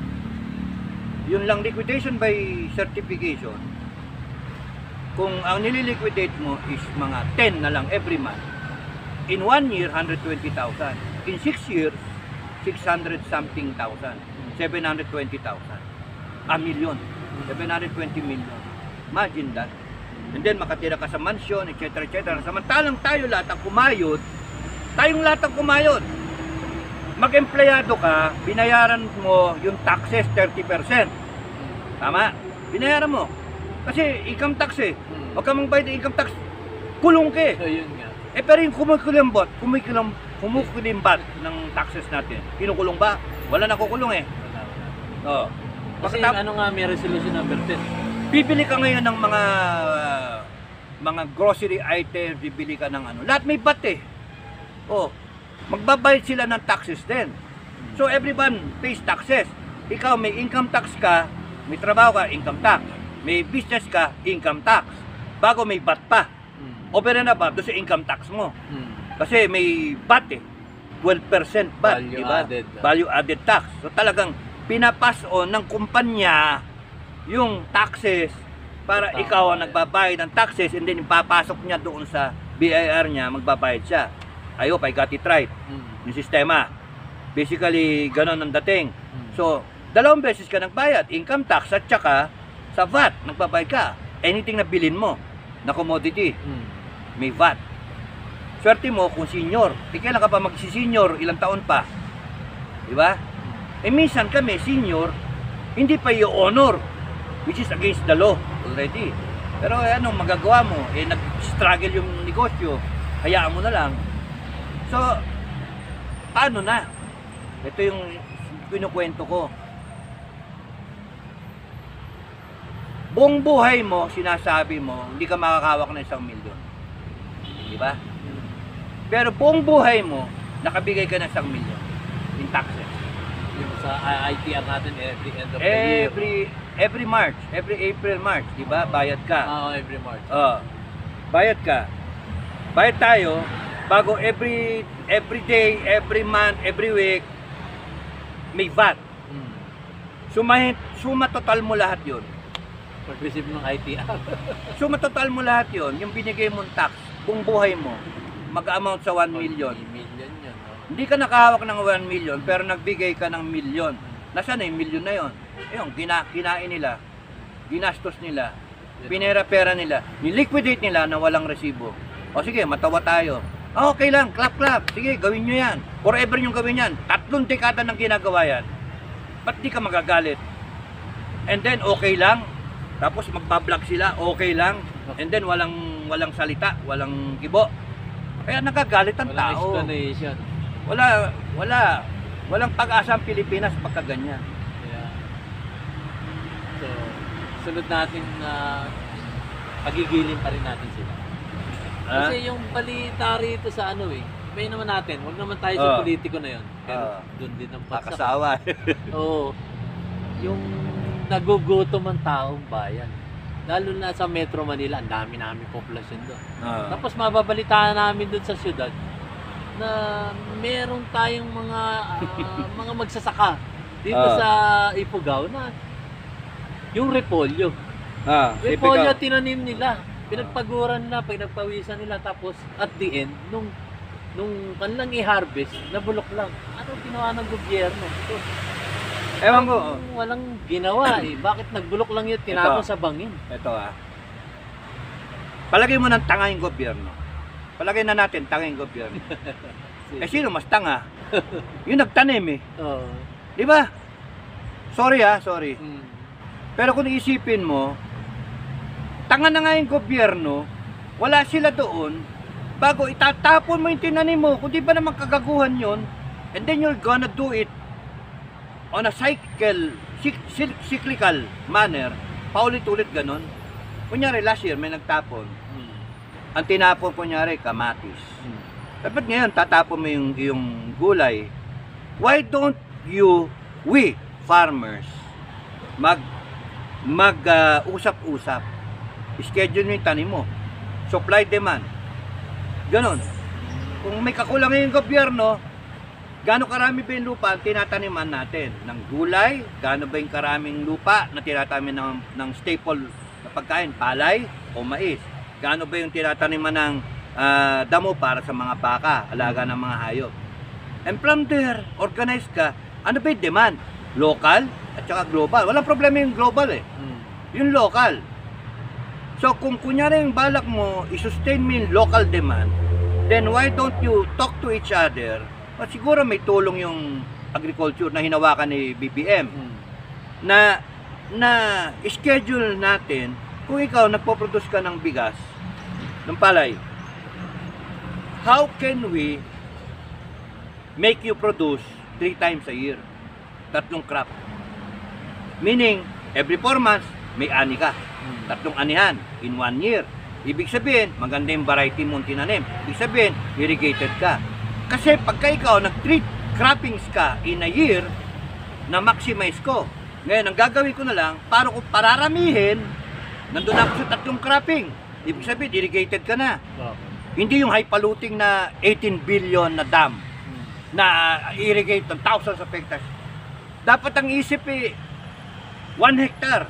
Yun lang, liquidation by certification, kung ang nililiquidate mo is mga 10 na lang every month, in 1 year, 120,000. In 6 years, 600 something thousand. 720,000. A million. 720 million. Imagine that. And then makatira ka sa mansion, etc. etc. Samantalang tayo lahat ang kumayod, tayong lahat ang kumayod. Mag-empleyado ka, binayaran mo yung taxes 30%. Tama? Binayaran mo. Kasi income tax eh. Huwag ka mang bayad ng income tax, kulong ka eh. So, yun nga. Pero yung kumukulimbat ng taxes natin, kinukulong ba? Wala na kukulong eh. Oo. Kasi ano nga may resolution number 10. Bibili ka ngayon ng mga grocery items, bibili ka ng ano. Lahat may VAT eh. Oh, magbabayad sila ng taxes din. So everyone pays taxes. Ikaw may income tax ka, may trabaho ka, income tax. May business ka, income tax. Bago may VAT pa. Over and above, doon sa income tax mo. Kasi may VAT eh. 12% VAT, Value diba? added. Value added tax. So talagang pinapass on ng kumpanya yung taxes para ikaw ang nagbabayad ng taxes and then ipapasok niya doon sa BIR niya, magbabayad siya. I hope I got it right. Yung sistema. Basically, ganun ang dating. So, dalawang beses ka nagbayad. Income tax at saka sa VAT, nagbabayad ka. Anything na bilhin mo na commodity, may VAT. Swerte mo kung senior. Kailan ka pa magsi-senior, ilang taon pa. Diba? Eh minsan kami, senior, hindi pa i-honor, which is against the law already. Pero anong magagawa mo? Eh nag-struggle yung negosyo, hayaan mo na lang. So, paano na? Ito yung kinukwento ko. Buong buhay mo, sinasabi mo, hindi ka makakawak ng 1 milyon. Diba? Pero buong buhay mo, nakabigay ka ng 1 milyon in taxes. Yung sa ITR natin every end of the year. Every March, every April, March, di ba? Bayad ka. Oo, every March. Bayad ka. Bayad tayo bago every day, every month, every week may VAT. Suma total mo lahat 'yon. Pag-receive ng ITR. Suma total mo lahat 'yon, yung binigay mong tax, buong buhay mo, mag-amount sa 1 million. 1 million yun, no? Hindi ka nakahawak ng 1 million, pero nagbigay ka ng milyon. Nasaan na yung milyon na yon? Ayun, kinain nila, ginastos nila, pinera-pera nila, niliquidate nila na walang resibo. O sige, matawa tayo. Okay lang, clap. Sige, gawin nyo yan. Forever nyo gawin yan. 3 dekada nang ginagawa yan. Ba't di ka magagalit? And then, okay lang. Tapos magbablog sila, okay lang. And then, walang salita, walang kibo. Kaya nagagalit ang Walang tao. explanation. Walang pag-asa ang Pilipinas pagka ganyan. Yeah. So, sunod natin na pagigilin pa rin natin sila. Kasi yung balita rito sa ano may naman natin, huwag naman tayo sa politiko na yun. Pero doon din ang pagsak. Kakasawa. Oo. Yung nagugutom ang taong bayan. Lalo na sa Metro Manila, ang dami namin populasyon doon. Tapos mababalitaan namin doon sa syudad na meron tayong mga magsasaka dito sa Ifugao na yung repolyo. Repolyo tinanim nila, pinagpaguran na, pinagpawisan nila, tapos at the end, nung kanilang i-harvest, nabulok lang. Ano ginawa ng gobyerno? Ewan ko. Walang ginawa Bakit nagbulok lang yun? Tinapon sa bangin. Ito palagay mo ng tanga yung gobyerno. Palagay na natin tanga yung gobyerno. Sino mas tanga? Yung nagtanim Di ba? Sorry. Pero kung iisipin mo, tanga na nga yung gobyerno, wala sila doon, bago itatapon mo yung tinanim mo, kung di ba naman kagaguhan yon, and then you're gonna do it on a cyclical manner, paulit-ulit ganon. Kunyari last year may nagtapon. Ang tinapon kunyari kamatis. Dapat ngayon tatapon mo yung gulay. Why don't we farmers usap-usap? schedule mo yung tanim mo. Supply, demand. Ganon. Kung may kakulangan yung gobyerno, gaano karami ba yung lupa ang tinataniman natin? Ng gulay, gaano ba yung karaming lupa na tinataniman ng staple na pagkain? Palay o mais? Gaano ba yung tinataniman ng damo para sa mga baka, alaga ng mga hayop? And from there, organize ka, ano ba yung demand? Local at saka global. Walang problema yung global eh. Yung local. So kung kunyari yung balak mo, i-sustain mo yung local demand, then why don't you talk to each other? At siguro may tulong yung agriculture na hinawakan ni BBM na schedule natin kung ikaw nagpo-produce ka ng bigas, ng palay, how can we make you produce 3 times a year? 3 crop. Meaning, every 4 months, may ani ka. 3 anihan in 1 year. Ibig sabihin, maganda yung variety mong tinanim. Ibig sabihin, irrigated ka. Kasi pagka ikaw nag-3 croppings ka in a year, na maximize ko. Ngayon, ang gagawin ko na lang, para ko pararamihin, nandun ako sa 3 cropping. Ibig sabihin, irrigated ka na. Hindi yung high polluting na 18 billion na dam na irrigate ng thousands of hectares. Dapat ang isip 1 hectare.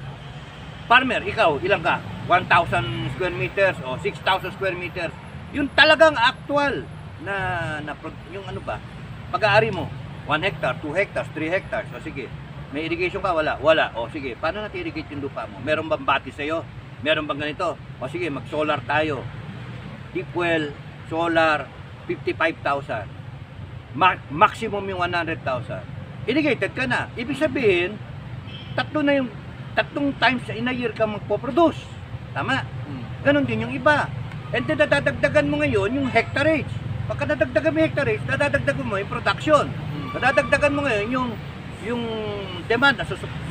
Farmer, ikaw, ilang ka? 1,000 square meters o 6,000 square meters. Yung talagang actual na yung ano ba? Pag-aari mo, 1 hectare, 2 hectares, 3 hectares. O sige, may irrigation ka? Wala. Wala. O sige, paano natin irrigate yung lupa mo? Meron bang bati sa'yo? Meron bang ganito? O sige, mag-solar tayo. Deep well, solar, 55,000. Maximum yung 100,000. Irrigated ka na. Ibig sabihin, 3 times in a year ka magpo-produce. Tama? Ganon din yung iba. And then, dadagdagan mo ngayon yung hectarage. Pagka nadagdagan mo yung hectarage, dadagdagan mo yung production. Dadagdagan mo ngayon yung demand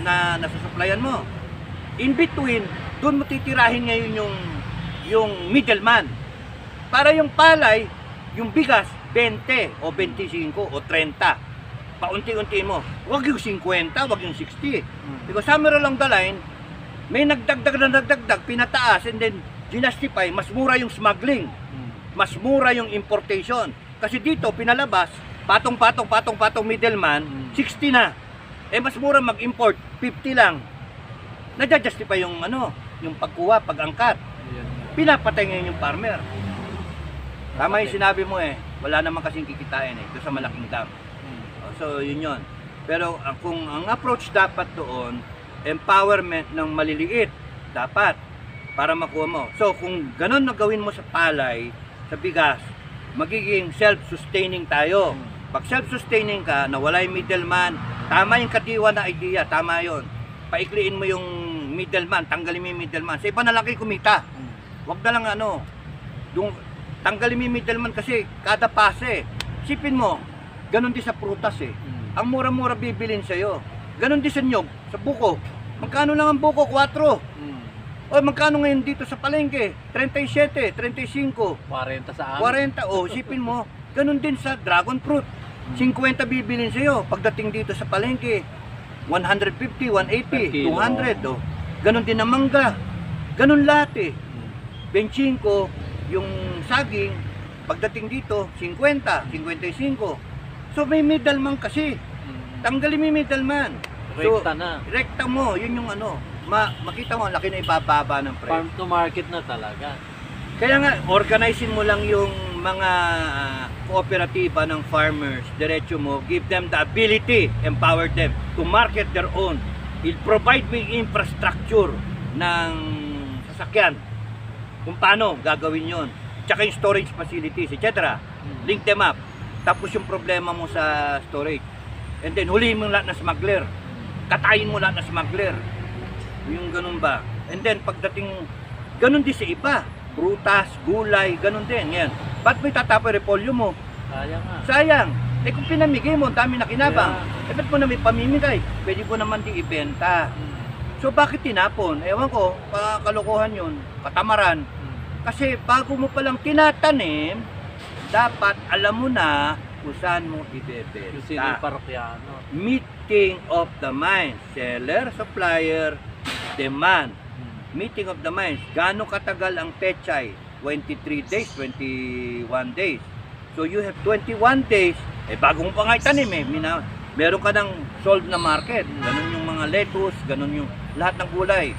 na nasusupplyan mo. In between, doon mo titirahin ngayon yung middleman. Para yung palay, yung bigas, 20 o 25 o 30. Paunti-unti mo. Huwag yung 50, huwag yung 60. Because somewhere along the line, may nagdagdag, pinataas, and then ginastify, mas mura yung smuggling. Mas mura yung importation. Kasi dito, pinalabas, patong middleman, 60 na. Eh, mas mura mag-import, 50 lang. Nadja-justify yung yung pagkuha, pag-angkat. Pinapatay ngayon yung farmer. Tama yung sinabi mo wala naman kasing kikitain doon sa malaking dam. So yun yun. Pero kung ang approach dapat doon, empowerment ng maliliit dapat para makuha mo. So kung ganun na gawin mo sa palay, sa bigas, magiging self-sustaining tayo. Pag self-sustaining ka, nawala yung middleman, tama yung katiwa na idea, tama yun. Paikliin mo yung middleman, tanggalin mo yung middleman. Sa iba na lang kayo kumita. Huwag na lang tanggalin mo yung middleman kasi kada pase. Sipin mo, ganun din sa prutas Ang mura-mura bibilin sa'yo. Ganun din sa nyog, sa buko. Magkano lang ang buko? 4. O magkano ngayon dito sa palengke? 37, 35. 40 sa amin. 40. O sipin mo, ganun din sa dragon fruit. 50 bibilin sa'yo. Pagdating dito sa palengke, 150, 180, 200. O. Ganun din ang mangga. Ganun lahat 25, yung saging, pagdating dito, 50, 55. So may middleman kasi. Tanggalin mo yung middleman. Rekta na. Rekta mo, yun yung makita mo, laki na ibababa ng presyo. Farm to market na talaga. Kaya nga, organizing mo lang yung mga kooperatiba ng farmers, diretso mo, give them the ability, empower them to market their own. Provide mo yung infrastructure ng sasakyan. Kung paano gagawin yon. Tsaka yung storage facilities, etc. Link them up. Tapos yung problema mo sa storage. And then huliin mo lahat na smuggler. Katayin mo lahat na smuggler. Yung ganun ba? And then pagdating, ganun din sa iba. Prutas, gulay, ganun din. Yan. Ba't may tatapo repolyo mo? Sayang nga. Sayang. Eh kung pinamigay mo, ang dami na kinabang. Eh ba't mo na may pamimigay? Pwede mo naman di ibenta. So bakit tinapon? Ewan ko, kalokohan yun. Katamaran. Kasi bago mo palang tinatanim, dapat alam mo na kung saan mo ibebenta. Yung sino yung parokyano. Meeting of the mind. Seller, supplier, demand. meeting of the minds. Gaano katagal ang pechay? 23 days, 21 days. So you have 21 days, bago mo pa nga itanim meron ka ng sold na market. Ganun yung mga lettuce, ganun yung lahat ng gulay.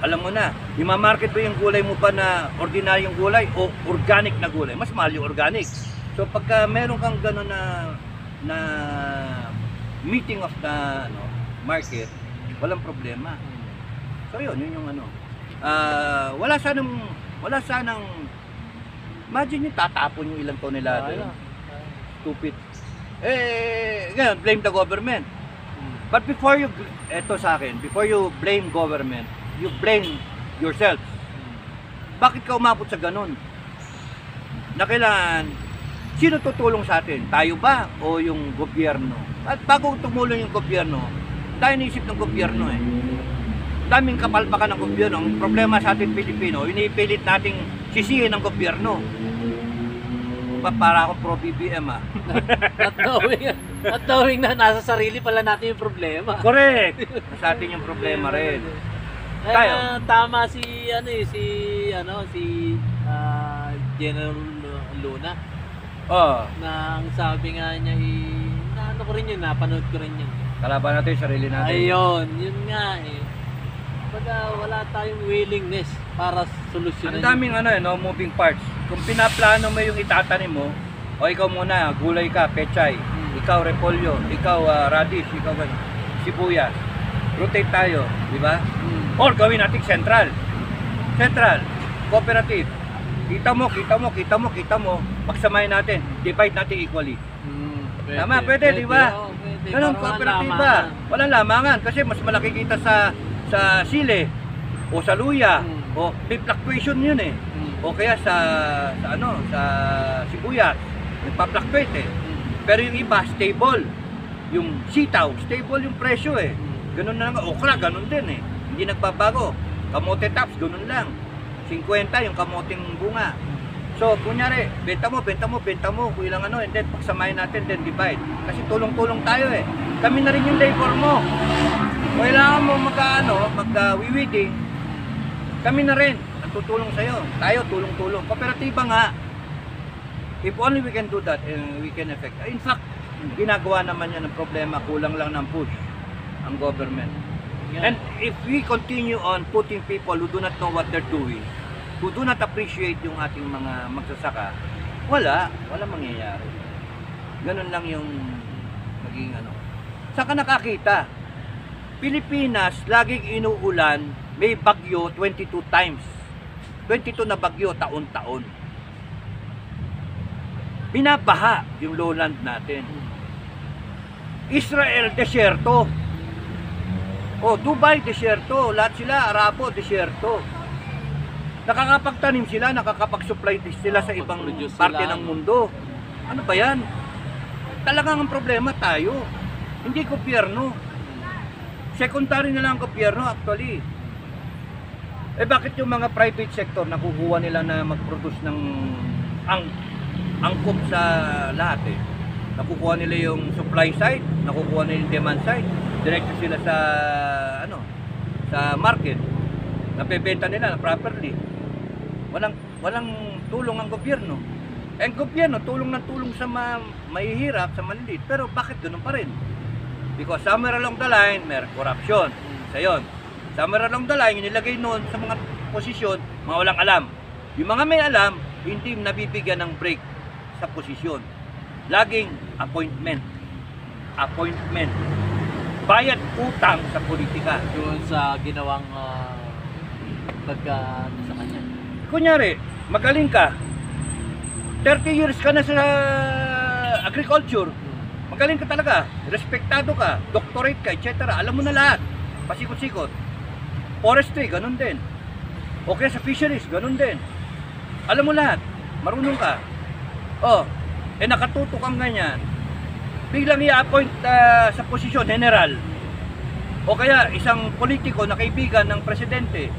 Alam mo na, i-market ba yung gulay mo pa na ordinaryong gulay o organic na gulay? Mas mahal yung organic. So pagka meron kang ganun na meeting of the market, walang problema. So yun yung wala sanang imagine yung tatapon yung ilang tonelada yun. Stupid. Ngayon, blame the government. But before you blame government, you blame yourself. Bakit ka umabot sa ganun? Na kailangan, sino tutulong sa atin? Tayo ba o yung gobyerno? At bago tumulong yung gobyerno, tayo naisip ng gobyerno daming kapalpakan ng gobyerno. Ang problema sa ating Pilipino, inipilit nating sisihin ng gobyerno. Para ako pro-BBM Not knowing na nasa sarili pala natin yung problema. Correct! Sa atin yung problema rin. Tayo. Tama si General Luna. Na ang sabi nga niya napanood ko rin yun. Kalaban natin yung sarili natin. Ayun, yun nga Baga wala tayong willingness para solusyonan. Ang daming moving parts. Kung pinaplano mo yung itatanim mo, o ikaw muna, gulay ka, pechay, ikaw repolyo, ikaw radish, ikaw sibuyas. Rotate tayo, di ba? Or gawin natin central, cooperative. Kita mo, pagsamahin natin, divide natin equally. Tama, pwede, di ba? Ganun, cooperative ba? Walang lamangan kasi mas malaki kita sa sili o sa luya o may fluctuation yun o kaya sa sibuyas nagpa-fluctuate pero yung iba stable, yung sitaw stable yung presyo ganun na lang, okra ganun din hindi nagbabago, kamote tops ganun lang 50 yung kamoting bunga. So kunyari benta mo kung ilang and then pagsamahin natin then divide kasi tulong-tulong tayo kami na rin yung labor mo. Kailangan mo magka-wiwiding, kami na rin ang tutulong sa'yo. Tayo, tulong-tulong. Kooperatiba nga. If only we can do that, we can affect. In fact, ginagawa naman yan ng problema, kulang lang ng push ang government. And if we continue on putting people who do not know what they're doing, who do not appreciate yung ating mga magsasaka, wala mangyayari. Ganun lang yung maging Saan ka nakakita? Pilipinas, laging inuulan, may bagyo 22 times. 22 na bagyo, taon-taon. Binabaha yung lowland natin. Israel, desyerto. Dubai, desyerto. Lahat sila, Arabo, desyerto. Nakakapagtanim sila, nakakapag-supply sila sa ibang parte ng mundo. Ano ba yan? Talagang ang problema tayo. Hindi gobyerno. Secondary na lang ang gobyerno actually. Bakit yung mga private sector nakukuha nila na mag-produce ng angkop sa lahat Nakukuha nila yung supply side, nakukuha nila yung demand side. Diretso sila sa sa market. Napebenta nila properly. Walang tulong ang gobyerno. Ang gobyerno tulong sa mahihirap, sa maliliit. Pero bakit ganoon pa rin? Because somewhere along the line, may corruption. Sa yon. Somewhere along the line, inilagay noon sa mga posisyon, mga walang alam. Yung mga may alam, hindi nabibigyan ng break sa posisyon. Laging appointment. Bayad utang sa politika. Doon sa ginawang sa kanya. Kunyari, magaling ka. 30 years ka na sa agriculture. Magaling ka talaga, respektado ka, doctorate ka, etc. Alam mo na lahat. Pasikot-sikot. Forestry, ganun din. Okay sa fisheries, ganun din. Alam mo lahat. Marunong ka. Nakatuto kang ganyan. Biglang i-appoint sa posisyon, general. O kaya isang politiko na kaibigan ng presidente.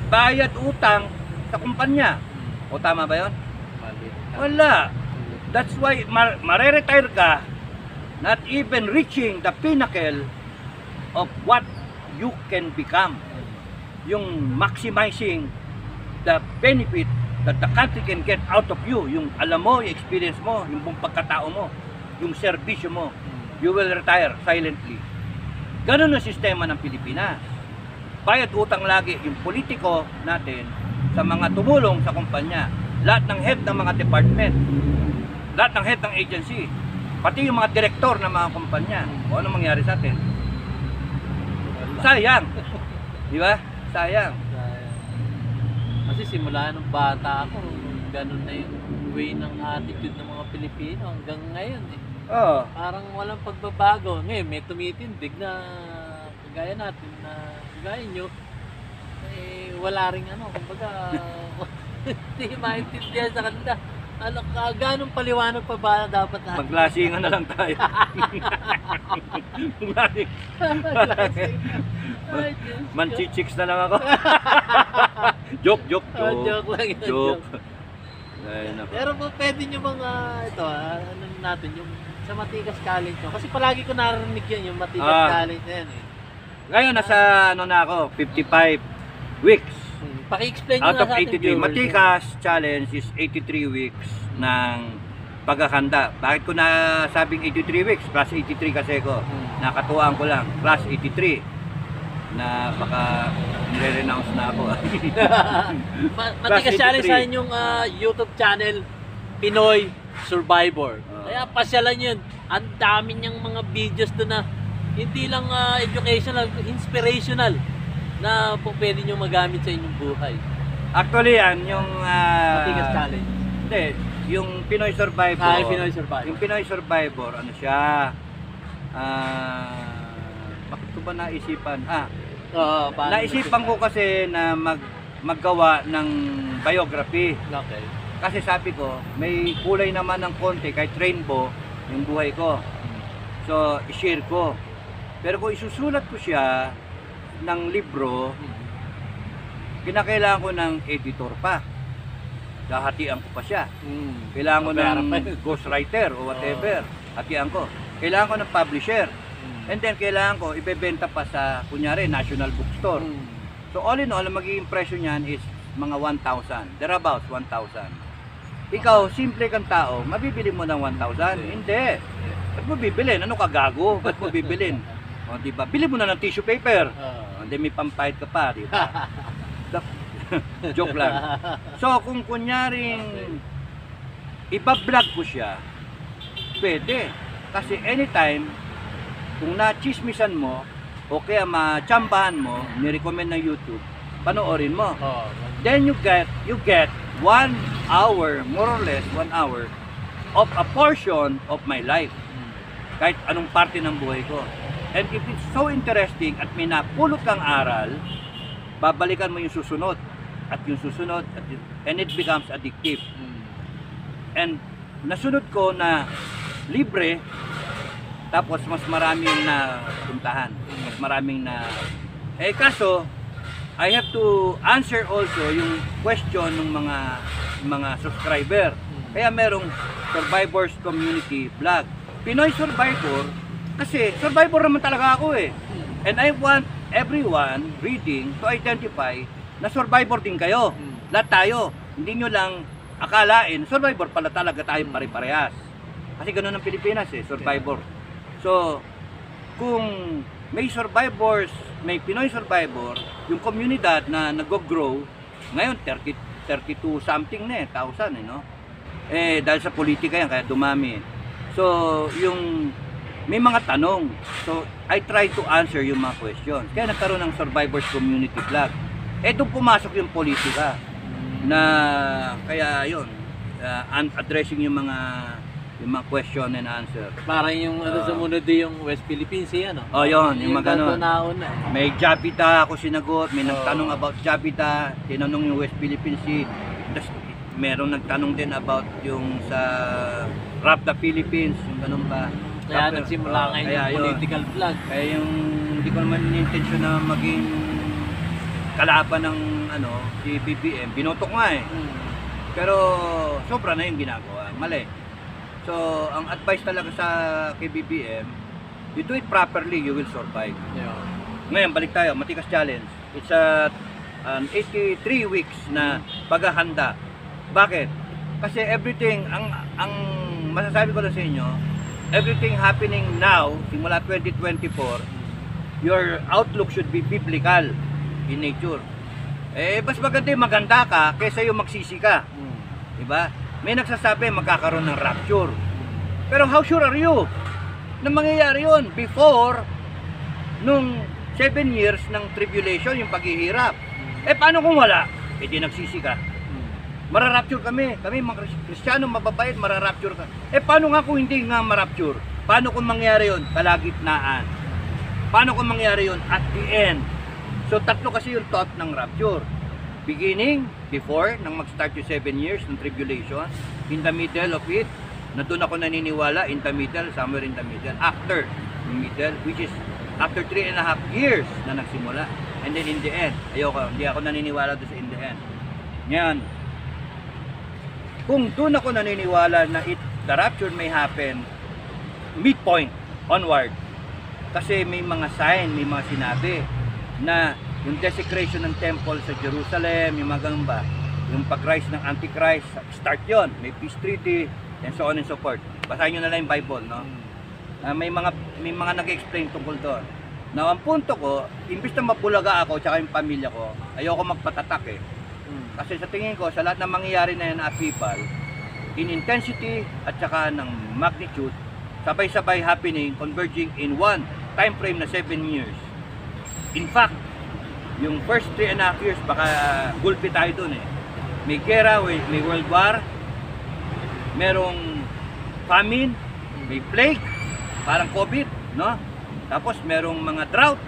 Bayad utang sa kumpanya. O tama ba yun? Wala. That's why mare-retire ka not even reaching the pinnacle of what you can become. yung maximizing the benefit that the country can get out of you. Yung alam mo, yung experience mo, yung buong pagkatao mo, yung serbisyo mo, you will retire silently. Ganun ang sistema ng Pilipinas. Bayad utang lagi yung politiko natin sa mga tumulong sa kumpanya. Lahat ng head ng mga department, lahat ng head ng agency, pati yung mga direktor ng mga kumpanya. O ano mangyari sa atin? Sayang. Di ba? Sayang. Kasi simula nung bata ako, ganun na yung way ng attitude ng mga Pilipino hanggang ngayon eh. Oo. Parang walang pagbabago. Ngayon may tumitindig na kagaya natin na kagaya nyo, eh wala ring ano, kumbaga hindi maintindihan sa kanila. Ano, ganong paliwanag pa ba dapat natin? Maglasingan na lang tayo. Manchichicks na lang ako. Joke. Joke lang yun. Joke. Ay, nako. Pero po pwede nyo mga ito ano natin yung sa Matigas College no? Kasi palagi ko narinig yun yung Matigas College na yan eh. Ngayon nasa ano na ako, 55 weeks. Paki-explain nyo Out nga of sa ating 83. viewers. Matikas challenge is 83 weeks ng pagkakanda. Bakit ko na sabing 83 weeks? Class 83 kasi ko. Nakatuwaan ko lang. Class 83. Na baka nire-renounce na ako. Matigas Class Challenge 83. sa inyong YouTube channel, Pinoy Survivor. Kaya pasyalan yun. Ang dami niyang mga videos doon na hindi lang educational, inspirational na po pwede nyo magamit sa inyong buhay. Actually yan, yung Matigas Challenge. hindi, yung Pinoy Survivor. Yung Pinoy Survivor. Yung Pinoy Survivor, ano siya? Bakit ko ba naisipan? Naisipan ko kasi na maggawa ng biography. Okay. Kasi sabi ko, may kulay naman ng konti, kahit rainbow, yung buhay ko. So, i-share ko. Pero kung isusulat ko siya ng libro, kinakailangan ko ng editor pa. Hatian ko pa siya. Kailangan ko ng ghostwriter o whatever. Hatian ko. Kailangan ko ng publisher. And then kailangan ko ibebenta pa sa, kunyari, National Bookstore. So all in all, ang magiging presyo niyan is mga 1,000. Thereabouts 1,000. Ikaw, simple kang tao, mabibili mo ng 1,000? Hindi. Ba't mo bibilin? Ano ka, gago? Ba't mo bibilin? O, diba? Bili mo na ng tissue paper. Hindi, may pampahid ka pa, diba? Joke lang. So, kung kunyaring iba-vlog ko siya, pwede. Kasi anytime, kung na-chismisan mo, o kaya ma-chambahan mo, nirecommend ng YouTube, panoorin mo. Then you get 1 hour, more or less 1 hour, of a portion of my life. Kahit anong parte ng buhay ko. And if it's so interesting at may napulot kang aral, babalikan mo yung susunod at yung susunod and it becomes addictive. And nasunod ko na libre, tapos mas maraming na puntahan, mas maraming na kaso I have to answer also yung question ng mga subscriber. Kaya merong Survivors Community Vlog. Pinoy Survivor, kasi survivor naman talaga ako eh. And I want everyone reading to identify na survivor din kayo. Lahat tayo. Hindi nyo lang akalain, survivor pala talaga tayo pare-parehas. Kasi ganoon ang Pilipinas eh, survivor. So, kung may survivors, may Pinoy survivor, yung komunidad na nag-grow, ngayon 32 something na eh, 1,000 eh, no? Dahil sa politika yan, kaya dumami. So, yung may mga tanong. So, I try to answer yung mga questions. Kaya nagkaroon ng Survivors Community Vlog. Doon pumasok yung politika na kaya yun, addressing yung mga question and answer. Parang yung sumunod yung West Philippine Sea, ano? Yun, yung mga ganun. Nauna. May Japita ako sinagot, may nagtanong about Japita, tinanong yung West Philippine Sea. Tapos, merong nagtanong din about yung sa Rap the Philippines, yung ganun ba. Kaya nagsimula ngayon yung political vlog. Kaya yung hindi ko naman intention na maging kalaban ng si BBM, binoto ko nga eh. Pero sobra na yung ginagawa, mali. So, ang advice talaga sa kay BBM, you do it properly, you will survive. Yeah. Ngayon, balik tayo, Matigas Challenge. It's a 83 weeks na paghahanda. Bakit? Kasi everything, ang masasabi ko na sa inyo, everything happening now, simula 2024, your outlook should be biblical in nature. Mas maganda yung maganda ka kaysa yung magsisi ka. Diba? May nagsasabi magkakaroon ng rapture. Pero how sure are you na mangyayari yun before nung 7 years ng tribulation, yung paghihirap? Paano kung wala? Di nagsisi ka. Mararapture kami mga Kristiyano mababait, mararapture ka. Paano nga kung hindi nga marapture? Paano kung mangyari yun? Kalagitnaan. Paano kung mangyari yun? At the end. So tatlo kasi yung thought ng rapture. Beginning, before, nang mag-start yung 7 years ng tribulation. In the middle of it, na doon ako naniniwala, in the middle, somewhere in the middle. After, in the middle, which is after 3.5 years na nagsimula. And then in the end, hindi ako naniniwala doon sa in the end. Ngayon, kung doon ako naniniwala na the rapture may happen, midpoint, onward. Kasi may mga sign, may mga sinabi na yung desecration ng temple sa Jerusalem, yung mga ganun ba, yung pag-rise ng Antichrist, start yon, may peace treaty, and so on and so forth. Basahin nyo na lang yung Bible, no? May mga nag-explain tungkol doon. Now, ang punto ko, imbis na mapulaga ako, tsaka yung pamilya ko, ayoko magpatatak eh. Kasi sa tingin ko, sa lahat ng mangyayari na yan na upheaval, in intensity at tsaka ng magnitude, sabay-sabay happening, converging in one time frame na 7 years. In fact, yung first 3.5 years, baka gulpi tayo dun eh. May gera, may world war, merong famine, may plague, parang COVID, no? Tapos merong mga drought,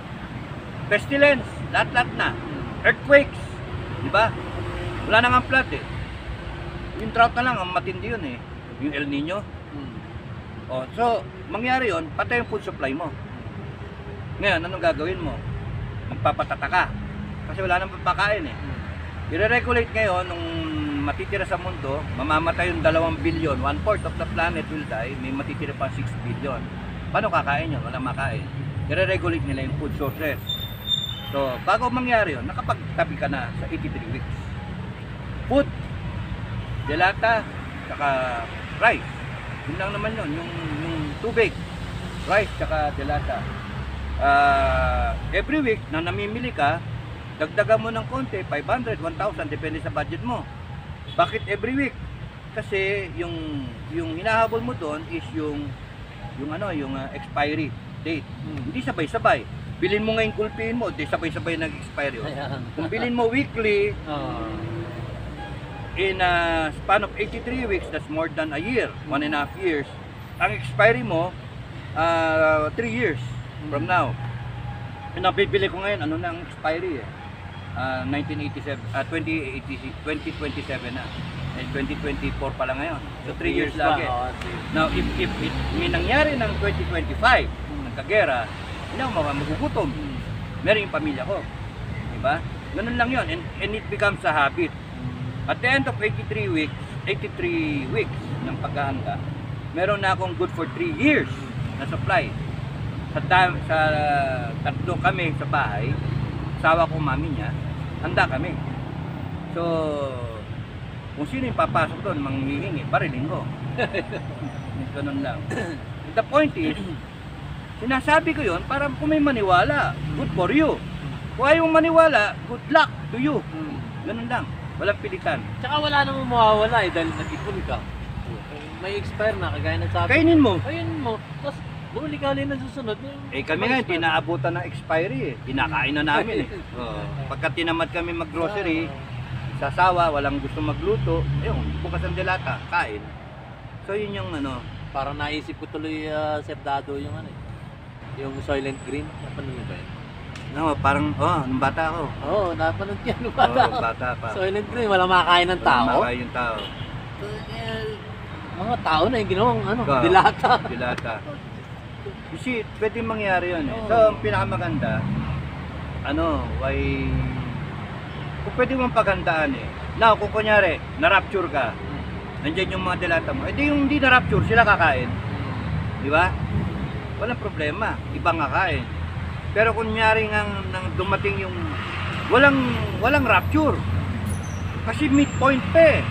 pestilence, lahat-lahat na. Earthquakes, di ba? Wala nang ang flood eh. Yung drought na lang, ang matindi yun eh. Yung El Nino. So, mangyari yun, patay yung food supply mo. Ngayon, anong gagawin mo? Magpapatata ka. Kasi wala nang pagpakain eh. I-regulate ngayon, nung matitira sa mundo, mamamatay yung 2 billion, 1/4 of the planet will die, may matitira pa 6 billion. Paano kakain yun? Walang makain. I-regulate nila yung food sources. So, bago mangyari yun, nakapagtabi ka na sa 83 weeks. Food, delata, saka rice. Yun lang naman yun, yung tubig, rice, saka delata. Every week na namimili ka, dagdagan mo ng konti, 500, 1,000, depende sa budget mo. Bakit every week? Kasi yung hinahabol mo doon is yung expiry date. Hindi sabay-sabay. Bilin mo ngayon, kulpiin mo, di sabay-sabay nag-expire yun. Kung bilin mo weekly, in a span of 83 weeks, that's more than a year, 1.5 years. Ang expiry mo, 3 years from now. Pinabibili ko ngayon, ano na ang expiry eh? 2027 na. 2024 pa lang ngayon. So 3 years lagi. Now, if may nangyari ng 2025, nagkagera, hindi ako magugutom. Meron yung pamilya ko. Diba? Ganun lang yun. And it becomes a habit. At the end of 83 weeks ng paghahanda, meron na akong good for 3 years na supply. Sa tatlo kami sa bahay, asawa ko, mami niya, handa kami. So, kung sino yung papasok doon, manghihingi, parilin ko. Ganun lang. The point is, sinasabi ko yun para kung may maniwala, good for you. Kung ayaw maniwala, good luck to you. Ganun lang. Walang pilitan. Tsaka wala namang mawawala eh dahil nag-ipon ka. May expire na, kagaya ng sabi. Kainin mo. Kainin mo. Tapos, bumili ka ulit na susunod. Kami nga, tinaabutan ng expiry eh. Kinakain na namin eh. Pagka tinamad kami mag-grocery, sasawa, walang gusto magluto, bukas ang delata, kain. So yun yung ano. Parang naisip ko tuloy, Sir Dado, yung ano eh. Yung Soylent Green. Napanood ba yun? No, parang, nung bata ako. Oo, napanood yan nung bata. Oo, bata pa. Soylent Green, walang makakain ng tao. Walang makakain yung tao. Mga tao na yung ginawang dilata. Dilata. You see, pwede mangyari yun eh. So, ang pinakamaganda, kung pwede mong paghandaan eh. Now, kung kunyari, na-rapture ka, nandiyan yung mga dilata mo, edi yung hindi na-rapture, sila kakain. Di ba? Walang problema, ibang kakain. Pero kunyari nang dumating yung walang rapture. Kasi midpoint pa eh.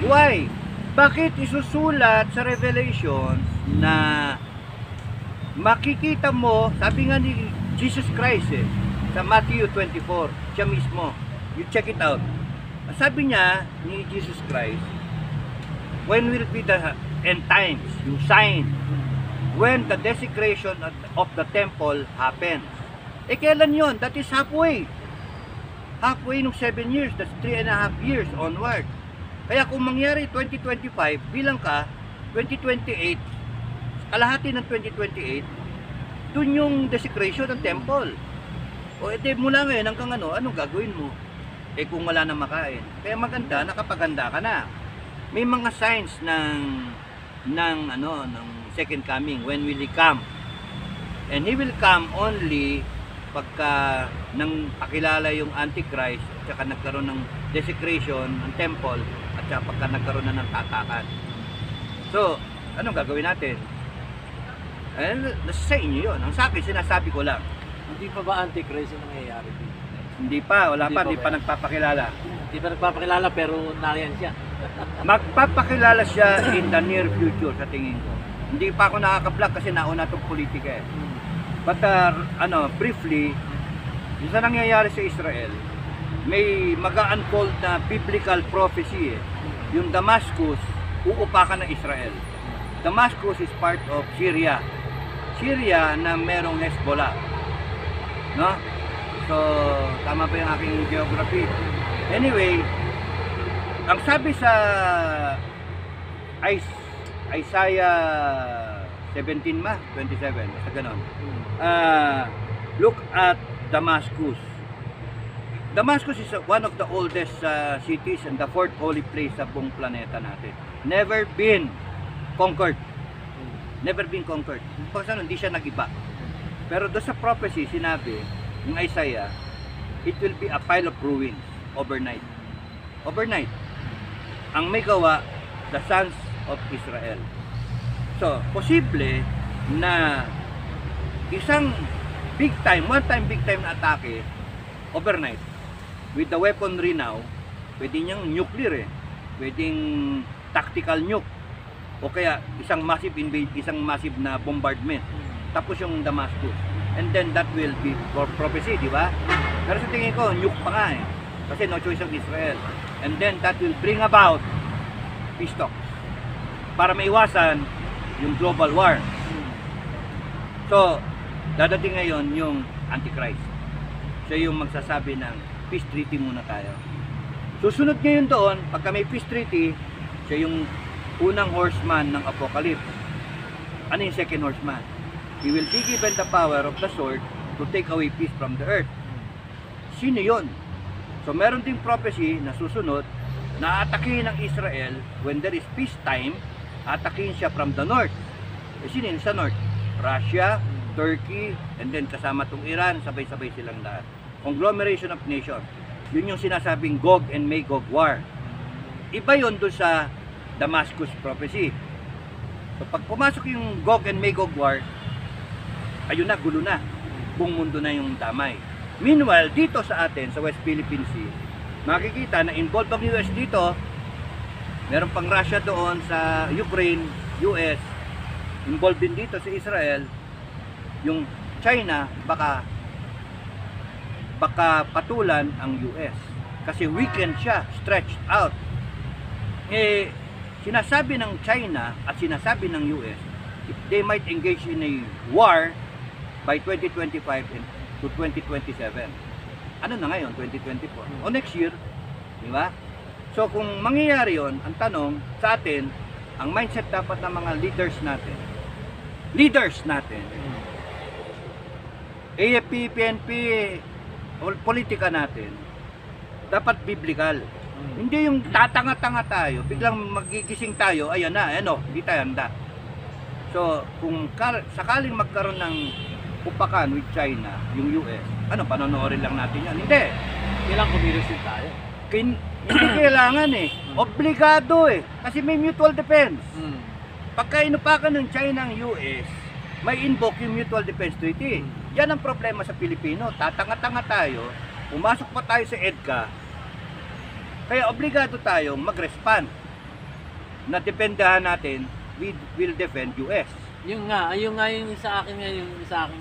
Why? Bakit isusulat sa Revelation na makikita mo, sabi nga ni Jesus Christ sa Matthew 24, siya mismo, you check it out. Sabi niya ni Jesus Christ, when will be the end times, yung sign, when the desecration of the temple happens. Kailan yon? That is halfway. Halfway nung 7 years, that's 3.5 years onward. Kaya kung mangyari 2025, bilang ka, 2028, kalahati ng 2028, dun yung desecration ng temple. O edi mula ngayon hanggang anong gagawin mo? Kung wala na makain. Kaya maganda, nakapaganda ka na. May mga signs ng second coming, when will he come? And he will come only pagka nang pakilala yung Antichrist at saka nagkaroon ng desecration ng temple at saka pagka nagkaroon na ng tatakan. So, anong gagawin natin? Nasa sa inyo yun. Ang sa akin, sinasabi ko lang. Hindi pa ba Antichrist yung nangyayari dito? Hindi pa, hindi pa nagpapakilala. Hindi pa nagpapakilala pero nariyan siya. Magpapakilala siya in the near future sa tingin ko. Hindi pa ako nakaka-vlog kasi nauna itong politika eh. But briefly, yung sa nangyayari sa Israel, may mag-unfold na biblical prophecy eh. Yung Damascus, uupakan ng Israel. Damascus is part of Syria. Syria na merong Hezbollah. No? So, tama ba yung aking geography? Anyway, ang sabi sa Isaiah 17 27, basta ganon. Look at Damascus. Damascus is one of the oldest cities and the fourth holy place sa buong planeta natin. Never been conquered. Never been conquered. Kasi hindi siya nag-iba. Pero doon sa prophecy, sinabi, ng Isaiah, it will be a pile of ruins overnight. Overnight. Ang may gawa, the sons of Israel. So, posible na isang big time, one time big time na atake, overnight. With the weaponry now, pwede niyang nuclear pwedeng tactical nuke. O kaya isang massive na bombardment. Tapos yung Damascus. And then that will be for prophecy, di ba? Pero sa tingin ko, nuke pa nga Kasi no choice of Israel. And then that will bring about peace talks. Para maiwasan yung global war. So, dadating ngayon yung Antichrist. Siya yung magsasabi ng peace treaty muna tayo. Susunod ngayon doon, pagka may peace treaty, siya yung unang horseman ng Apocalypse. Ano yung second horseman? He will be given the power of the sword to take away peace from the earth. Sino yun? So meron ding prophecy na susunod na atakihin ng Israel when there is peace time, atakihin siya from the north. Sino yun sa north? Russia, Turkey, and then kasama tong Iran, sabay-sabay silang lahat. Conglomeration of nations. Yun yung sinasabing Gog and Magog war. Iba yun doon sa Damascus prophecy. So pag pumasok yung Gog and Magog war, ayun na, gulo na. Buong mundo na yung damay. Meanwhile, dito sa atin, sa West Philippine Sea, makikita na involved ang US dito. Meron pang Russia doon sa Ukraine, US. Involved din dito sa Israel. Yung China, baka patulan ang US. Kasi weakened siya, stretched out. Sinasabi ng China at sinasabi ng US, they might engage in a war by 2025 to 2027. Ano na ngayon, 2024? O next year, di ba? So kung mangyayari yon, ang tanong sa atin, ang mindset dapat ng mga leaders natin, AFP, PNP, politika natin, dapat biblical. Hindi yung tatanga-tanga tayo, biglang magigising tayo, ayan na, hindi tayo handa. So, kung sakaling magkaroon ng upakan with China, yung US, panonoorin lang natin yan? Hindi. Kailangan kumilos din tayo. Hindi kailangan obligado kasi may mutual defense. Pagka inupakan ng China ang US, may invoke yung mutual defense treaty. Yan ang problema sa Pilipino. Tatanga-tanga tayo, pumasok pa tayo sa EDCA, kaya obligado tayong mag-respond na dependahan natin, we will defend US. Yung nga yung sa akin nga, yung sa akin,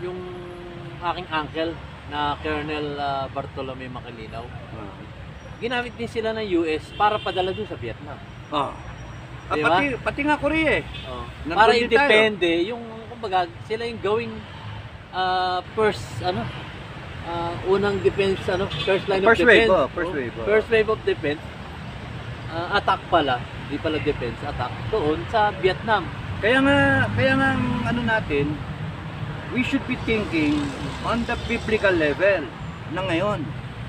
yung aking uncle na Colonel Bartolome Macalinao. Ginamit din sila ng US para padala dun sa Vietnam. Diba? Pati nga Korea eh. Para Nandun din independe, yung kumbaga sila yung going first unang defense, first line of defense. First wave of defense. Attack pala, di pala defense, attack doon sa Vietnam. Kaya nga ang ano natin, we should be thinking on the biblical level na ngayon.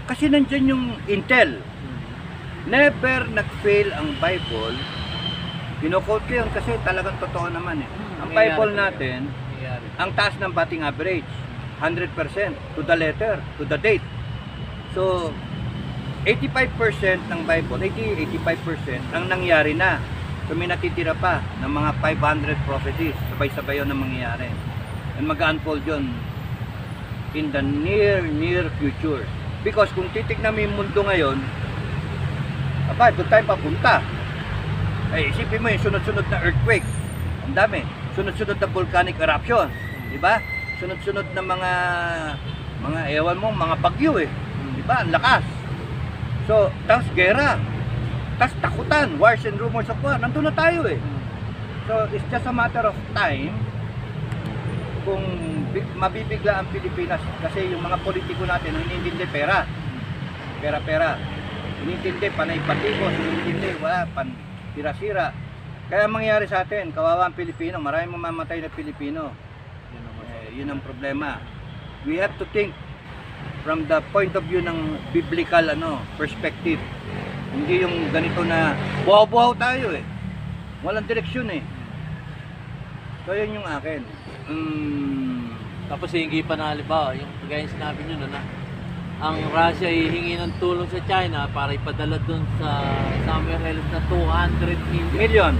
Kasi nandiyan yung intel. Never nag-fail ang Bible. Kino-quote ko yun kasi talagang totoo naman eh. Ang Bible natin, ang taas ng batting average, 100% to the letter, to the date. So, 85% ng Bible, 85% ang nangyari na. So, may natitira pa ng mga 500 prophecies. Sabay-sabay yun ang mangyayari. And mag-unfold yun in the near future. Because kung titignan mo yung mundo ngayon, doon tayo papunta. Ay, isipin mo yung sunod-sunod na earthquake. Ang dami. Sunod-sunod na volcanic eruption. Diba? Sunod-sunod na mga ewan mo, mga bagyo eh. Diba? Ang lakas. So, tapos gera. Tapos takutan, wars and rumors of war. Nandun na tayo eh. So, it's just a matter of time kung mabibigla ang Pilipinas kasi yung mga politiko natin hinintindi pera. Pera. Hinintindi panay patikos, hinintindi wala tira-sira. Kaya mangyayari sa atin, kawawa ang Pilipino, maraming mamamatay na Pilipino. Yun ang problema. We have to think from the point of view ng biblical perspective. Hindi yung ganito na buhaw-buhaw tayo eh. Walang direksyon eh. So yun yung akin. Tapos hingi pa na halimbawa, yung kagaya yung sinabi nyo na ang Russia hihingi ng tulong sa China para ipadala dun sa somewhere else na 200 million.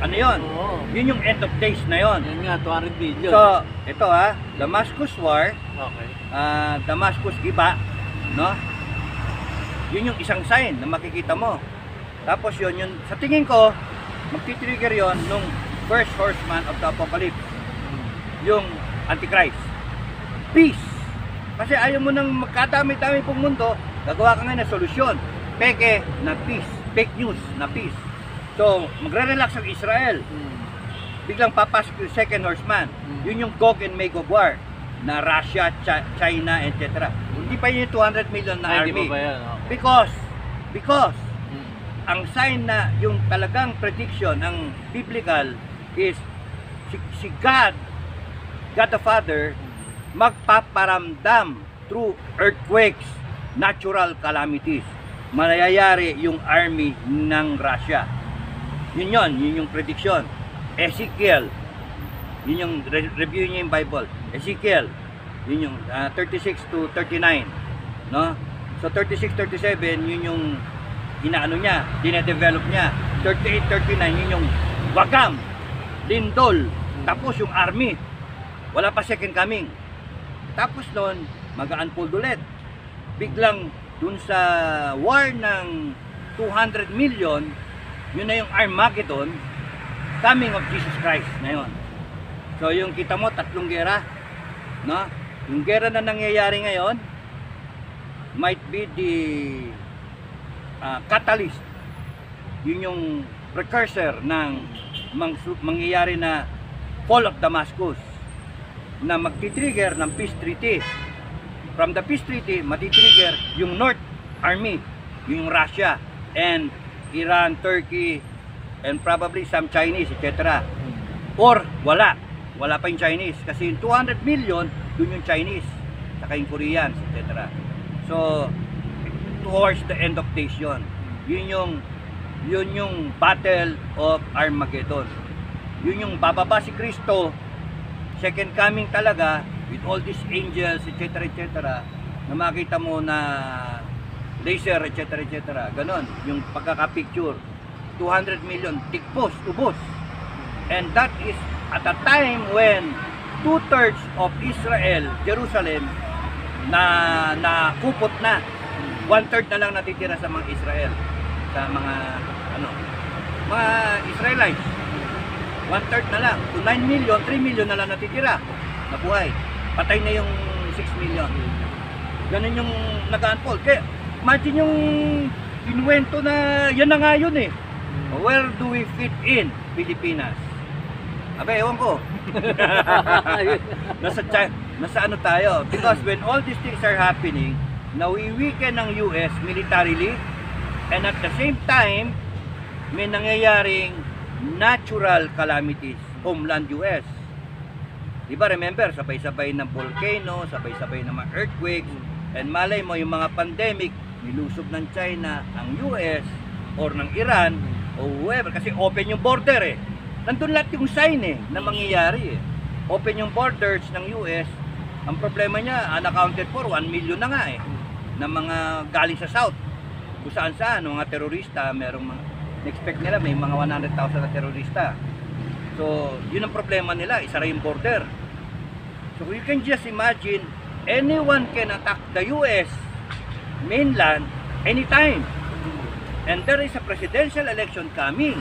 Ano yun? Oo. Yun yung end of days na yun. Yan nga, 200 million. So, ito Damascus War, Okay. Damascus Giba, no? Yun yung isang sign na makikita mo. Tapos yun, sa tingin ko, magti-trigger yun nung first horseman of the apocalypse. Yung Antichrist. Peace. Kasi ayaw mo nang magkadami-dami pong mundo, gagawa ka nga na solusyon. Peke na peace. Fake news na peace. So, magre-relax ang Israel. Biglang papasok yung second horseman. Yun yung Gog and Magog war na Russia, China, etc. Hindi pa yun yung 200 million na army. Ba yan? Okay. Because ang sign na yung talagang prediction ng biblical is si God the Father magpaparamdam through earthquakes, natural calamities. Mangyayari yung army ng Russia. Yun yung prediction. Ezekiel, yun yung review niya yung Bible. Ezekiel, yun yung 36 to 39, no? So 36, 37, yun yung inaano niya, dinedevelop niya. 38, 39, yun yung wagam, lindol, tapos yung army. Wala pa second coming. Tapos noon, mag-unfold ulit. Biglang dun sa war ng 200 million, yun na yung Armageddon, coming of Jesus Christ na yun. So yung kita mo, tatlong gera, no? Yung gera na nangyayari ngayon might be the catalyst. Yun yung precursor ng mangyayari na fall of Damascus na magti-trigger ng peace treaty. From the peace treaty, matitrigger yung North Army, yung Russia and Iran, Turkey, and probably some Chinese, etc. Or wala pa yung Chinese kasi yung 200 million, dun yung Chinese, saka yung Koreans, etc. So, towards the end of days yun. Yun yung Battle of Armageddon. Yun yung bababa si Kristo, second coming talaga, with all these angels, etc., etc., na makita mo na laser, etc., etc., ganon, yung pagkakapicture, 200 million, tikpos, ubos. And that is at a time when 2/3 of Israel, Jerusalem, na kupot na. 1/3 na lang natitira sa mga Israel, sa mga mga Israelites. 1/3 na lang. Kung 9 million, 3 million na lang natitira na buhay. Patay na yung 6 million. Ganun yung nag-unfold. Kaya imagine yung kinuwento na yan na nga yun eh. Where do we fit in, Pilipinas? Abe, ewan ko. nasa ano tayo? Because when all these things are happening, nawiweaken ng US militarily, and at the same time, may nangyayaring natural calamities, homeland US. Diba, remember, sabay-sabay ng volcano, sabay-sabay ng mga earthquakes, and malay mo yung mga pandemic, nilusob ng China, ang US, or ng Iran, o whoever, kasi open yung border eh. Nandun lahat yung sign eh, na mangyayari eh. Open yung borders ng US, ang problema niya, unaccounted for, 1 million na nga eh, na mga galing sa South. Kung saan-saan, mga terorista, merong mga, expect nila may mga 100,000 na terorista. So, yun ang problema nila, isara yung border. So, you can just imagine, anyone can attack the US mainland anytime. And there is a presidential election coming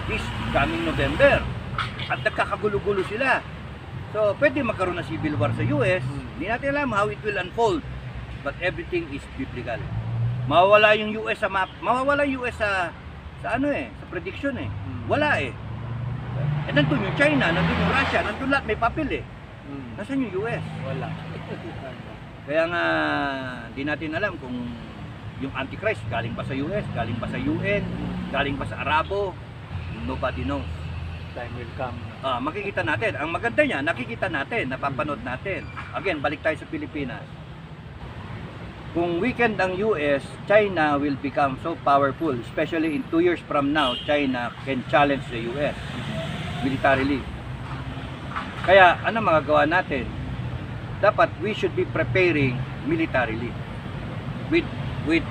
this coming November. At nagkakagulo-gulo sila. So, pwede magkaroon ng civil war sa US. Hindi natin alam how it will unfold. But everything is biblical. Mawawala yung US sa map, mawawala yung US sa ano eh, sa prediction eh. Wala eh. Eh, nandun yung China, nandun yung Russia, nandun lahat, may papel eh. Nasaan yung US? Wala. Kaya nga, di natin alam kung yung Antichrist galing ba sa US, galing ba sa UN, galing ba sa Arabo, nobody knows. Time will come. Makikita natin. Ang maganda niya, nakikita natin, napapanood natin. Again, balik tayo sa Pilipinas. Kung weekend ang US, China will become so powerful, especially in 2 years from now, China can challenge the US militarily. Kaya, ano magagawa natin? Dapat we should be preparing militarily with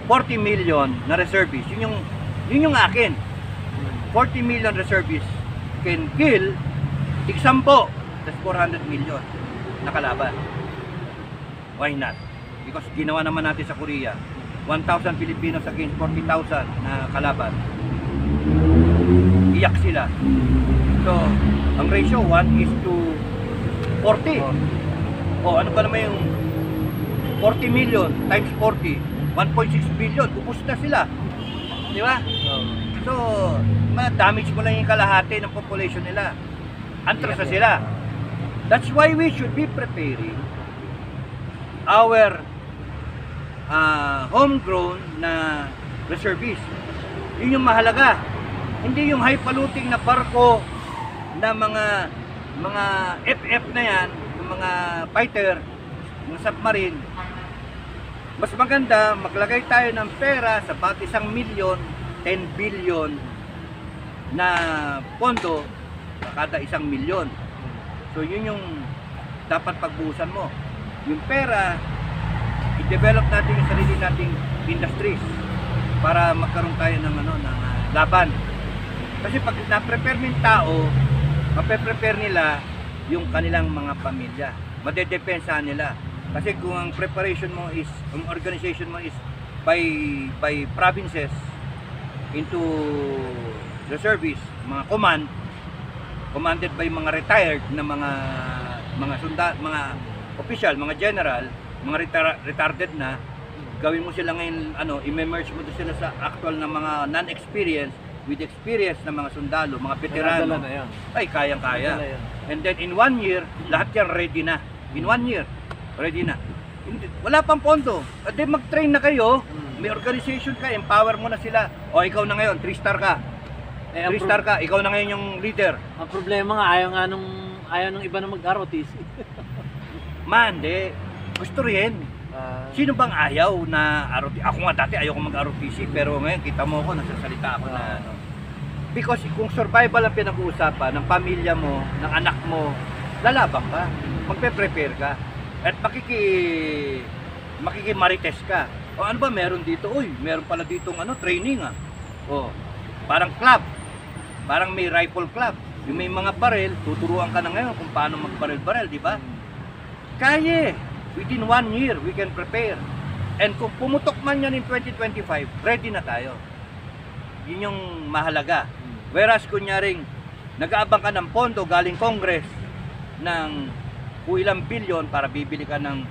40 million na reservists. Yun yung akin. 40 million reservists can kill tig-10, that's 400 million na kalaban. Why not? Because ginawa naman natin sa Korea, 1,000 Filipinos against 40,000 na kalaban. Iyak sila. So, ang ratio 1:40. O, ano ba naman yung 40 million times 40, 1.6 billion, ubus na sila. Di ba? So, ma-damage mo lang yung kalahati ng population nila. Antras na sila. That's why we should be preparing our homegrown na reservists. Yun yung mahalaga. Hindi yung highfalutin na barko na mga FF na yan, yung mga fighter, mga submarine. Mas maganda, maglagay tayo ng pera sa bawat 1 milyon, 10 billion na pondo kada 1 milyon. So yun yung dapat pagbuhusan mo. Yung pera, i-develop natin yung sarili nating industries para magkaroon tayo ng laban. Kasi pag na-prepare ng tao, mape-prepare nila yung kanilang mga pamilya. Madedepensahan nila. Kasi kung ang preparation mo is, ang organization mo is by provinces into the service, mga commanded by mga retired na mga official, mga general, mga retarded na, gawin mo sila ngayon, i-merge mo sila sa actual na mga non-experience with experience na mga sundalo, mga veterano. Ay, kayang-kaya. And then in 1 year, lahat yan ready na. In 1 year, ready na. Wala pang pondo. At then mag-train na kayo, may organization ka, empower mo na sila. O ikaw na ngayon, 3-star ka. 3-star ka, ikaw na ngayon yung leader. Ang problema nga, ayaw nung iba na mag-ROTC. Man, gusto rin. Sino bang ayaw na ROTC? Ako nga dati ayaw ko mag-ROTC, pero ngayon kita mo ako, nagsasalita ako na Because kung survival ang pinag-uusapan ng pamilya mo, ng anak mo, lalabang ka, magpe-prepare ka, at makikimarites ka. O ano ba meron dito? Uy, meron pala ditong training O, parang club, parang may rifle club. Yung may mga baril, tuturuan ka na ngayon kung paano mag-baril-baril, di ba? Kaya Within 1 year, we can prepare. And kung pumutok man yan in 2025, ready na tayo. Yun yung mahalaga. Whereas kunyaring nag-aabang ka ng pondo galing Congress ng kung ilang bilyon para bibili ka ng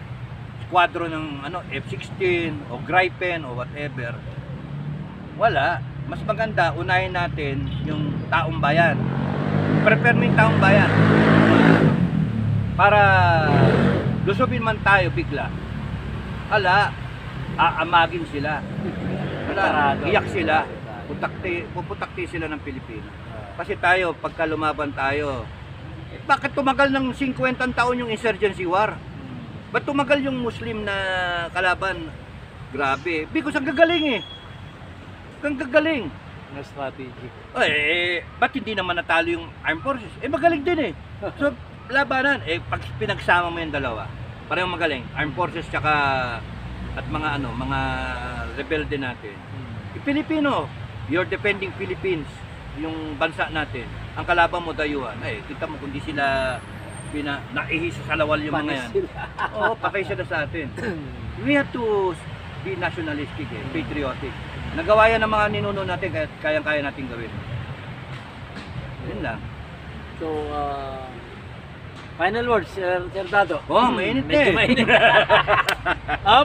squadron ng F-16 o Gripen o whatever, wala. Mas maganda, unahin natin yung taong bayan. Prepare mo yung taong bayan. Para lusubin man tayo bigla, aamagin sila. Iyak sila. Puputakti sila ng Pilipinas. Kasi tayo, pagka lumaban tayo, bakit tumagal ng 50 taon yung insurgency war? Ba't tumagal yung Muslim na kalaban? Grabe. Because ang gagaling eh. Ang gagaling. Na strategy. Ba't hindi naman natalo yung armed forces? Magaling din eh. So, labanan. Pag pinagsama mo yung dalawa, parang magaling. Armed forces tsaka at mga mga rebelde natin. Pilipino, you're defending Philippines, yung bansa natin. Ang kalaban mo dayuhan. Kita mo kung di sila naihi sa salawal yung mga yan. Oo, patay sila sa atin. We have to be nationalistic, patriotic. Nagawa yan ng mga ninuno natin, kaya kayang-kaya natin gawin. Yun lang. So, final words, Sir Dado. Mainit Medyo eh. mainit.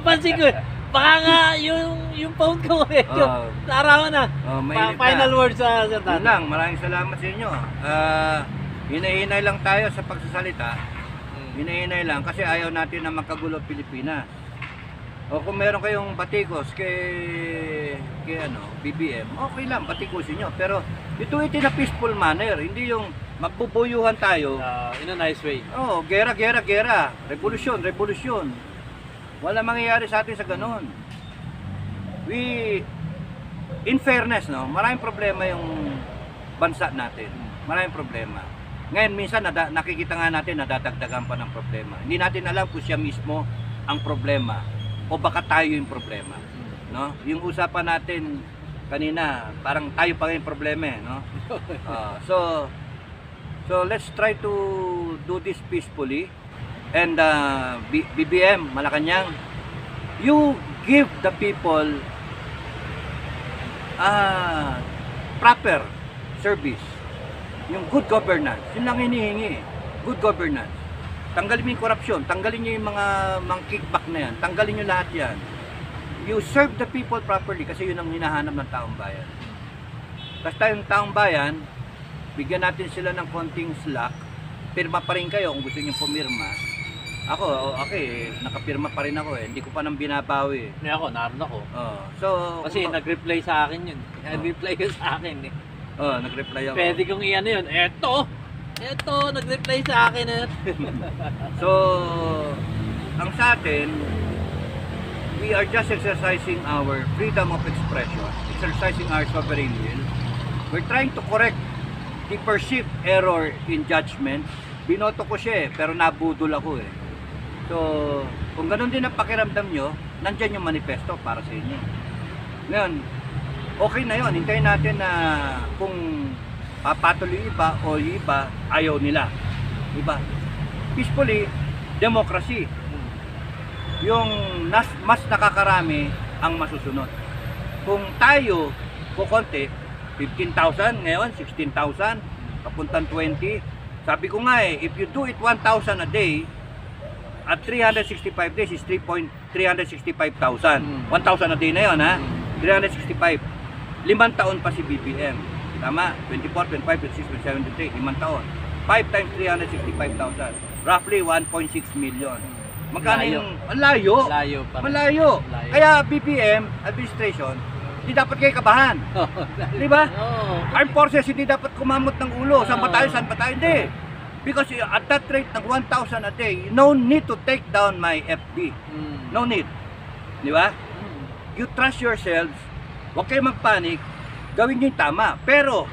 Pansin ko, baka nga yung phone ko medyo narawan na. Mainit Final na. words, Sir Yun Dado. lang, maraming salamat sa inyo. Hinay-hinay lang tayo sa pagsasalita. Hinay-hinay lang kasi ayaw natin na magkagulo Pilipinas. O kung meron kayong batikos kay BBM, okay lang, batikosin nyo. Pero ito in a peaceful manner, hindi yung magbubuyuhan tayo. In a nice way. Gera. Revolusyon. Wala mangyayari sa atin sa ganun. In fairness, maraming problema yung bansa natin. Maraming problema. Ngayon, minsan nakikita nga natin nadadagdagan pa ng problema. Hindi natin alam kung siya mismo ang problema o baka tayo yung problema, no? Yung usapan natin kanina, parang tayo pa yung problema, no? So let's try to do this peacefully. And BBM Malacanang, you give the people proper service, yung good governance. Yun lang hinihingi, good governance. Tanggalin mo yung korupsyon, tanggalin nyo yung mga kickback na yan, tanggalin nyo lahat yan. You serve the people properly kasi yun ang hinahanap ng taong bayan. Kasi tayong taong bayan, bigyan natin sila ng konting slack, pirma pa rin kayo kung gusto nyo pumirma. Ako, nakapirma pa rin ako hindi ko pa nang binabawi. Naroon ako. Kasi nag-reply sa akin yun. Nag-reply ka sa akin eh. Nag-reply ako. Pwede kong iyan yun. Eto, nag-reply sa akin eh. So, ang sa atin, we are just exercising our freedom of expression, exercising our sovereign will. We're trying to correct the perceived error in judgment. Binoto ko siya pero nabudol ako So, kung ganun din ang pakiramdam nyo, nandyan yung manifesto para sa inyo. Ngayon, okay na yun. Hintayin natin na kung papatuloy iba o iba, ayaw nila. Iba. Peacefully, democracy. Yung mas nakakarami ang masusunod. Kung tayo, kukonti, 15,000, ngayon 16,000, papuntang 20. Sabi ko nga if you do it 1,000 a day, at 365 days is 365,000. 1,000 a day na yun, 365. 5 taon pa si BBM. Tama? 24, 25, 26, 27, 5 taon. 5 times 365,000. Roughly 1.6 million. Magkano yung... Malayo. Malayo. Kaya BBM administration, hindi dapat kayo kabahan. Di ba? Armed forces, hindi dapat kumamot ng ulo. Saan ba tayo? Hindi. Because at that rate ng 1,000 a day, no need to take down my FB. No need. Di ba? You trust yourselves. Huwag kayo magpanik. Gawin nyo yung tama. Pero,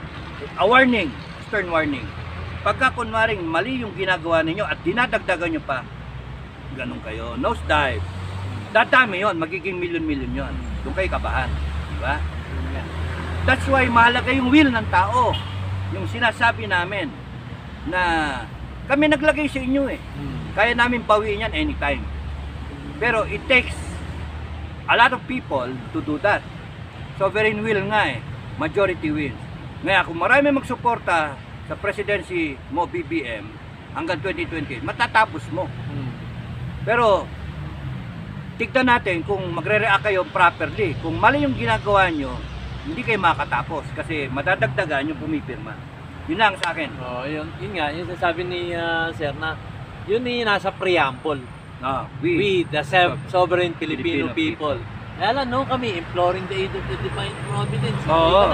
a warning, stern warning. Pagka kunwaring mali yung ginagawa ninyo at dinadagdagan nyo pa, ganun kayo. Nose dive. Dadami yon, magiging milyon-milyon yon. Doon kayo kabahan. Diba? That's why mahalaga yung will ng tao. Yung sinasabi namin na kami naglagay sa inyo Kaya namin bawiin yan anytime. Pero it takes a lot of people to do that. Sovereign will nga majority wins. Ngayon, kung marami magsuporta sa presidency mo BBM hanggang 2020, matatapos mo. Pero tignan natin kung magre-react kayo properly. Kung mali yung ginagawa nyo, hindi kayo makatapos kasi madadagdagan yung pumipirma. Yun lang sa akin. Oh, yun nga, yung sasabi ni Sir na yun yung nasa preamble. We the sovereign Filipino people. Kaya lang, no, kami imploring the aid of the divine providence. Oo.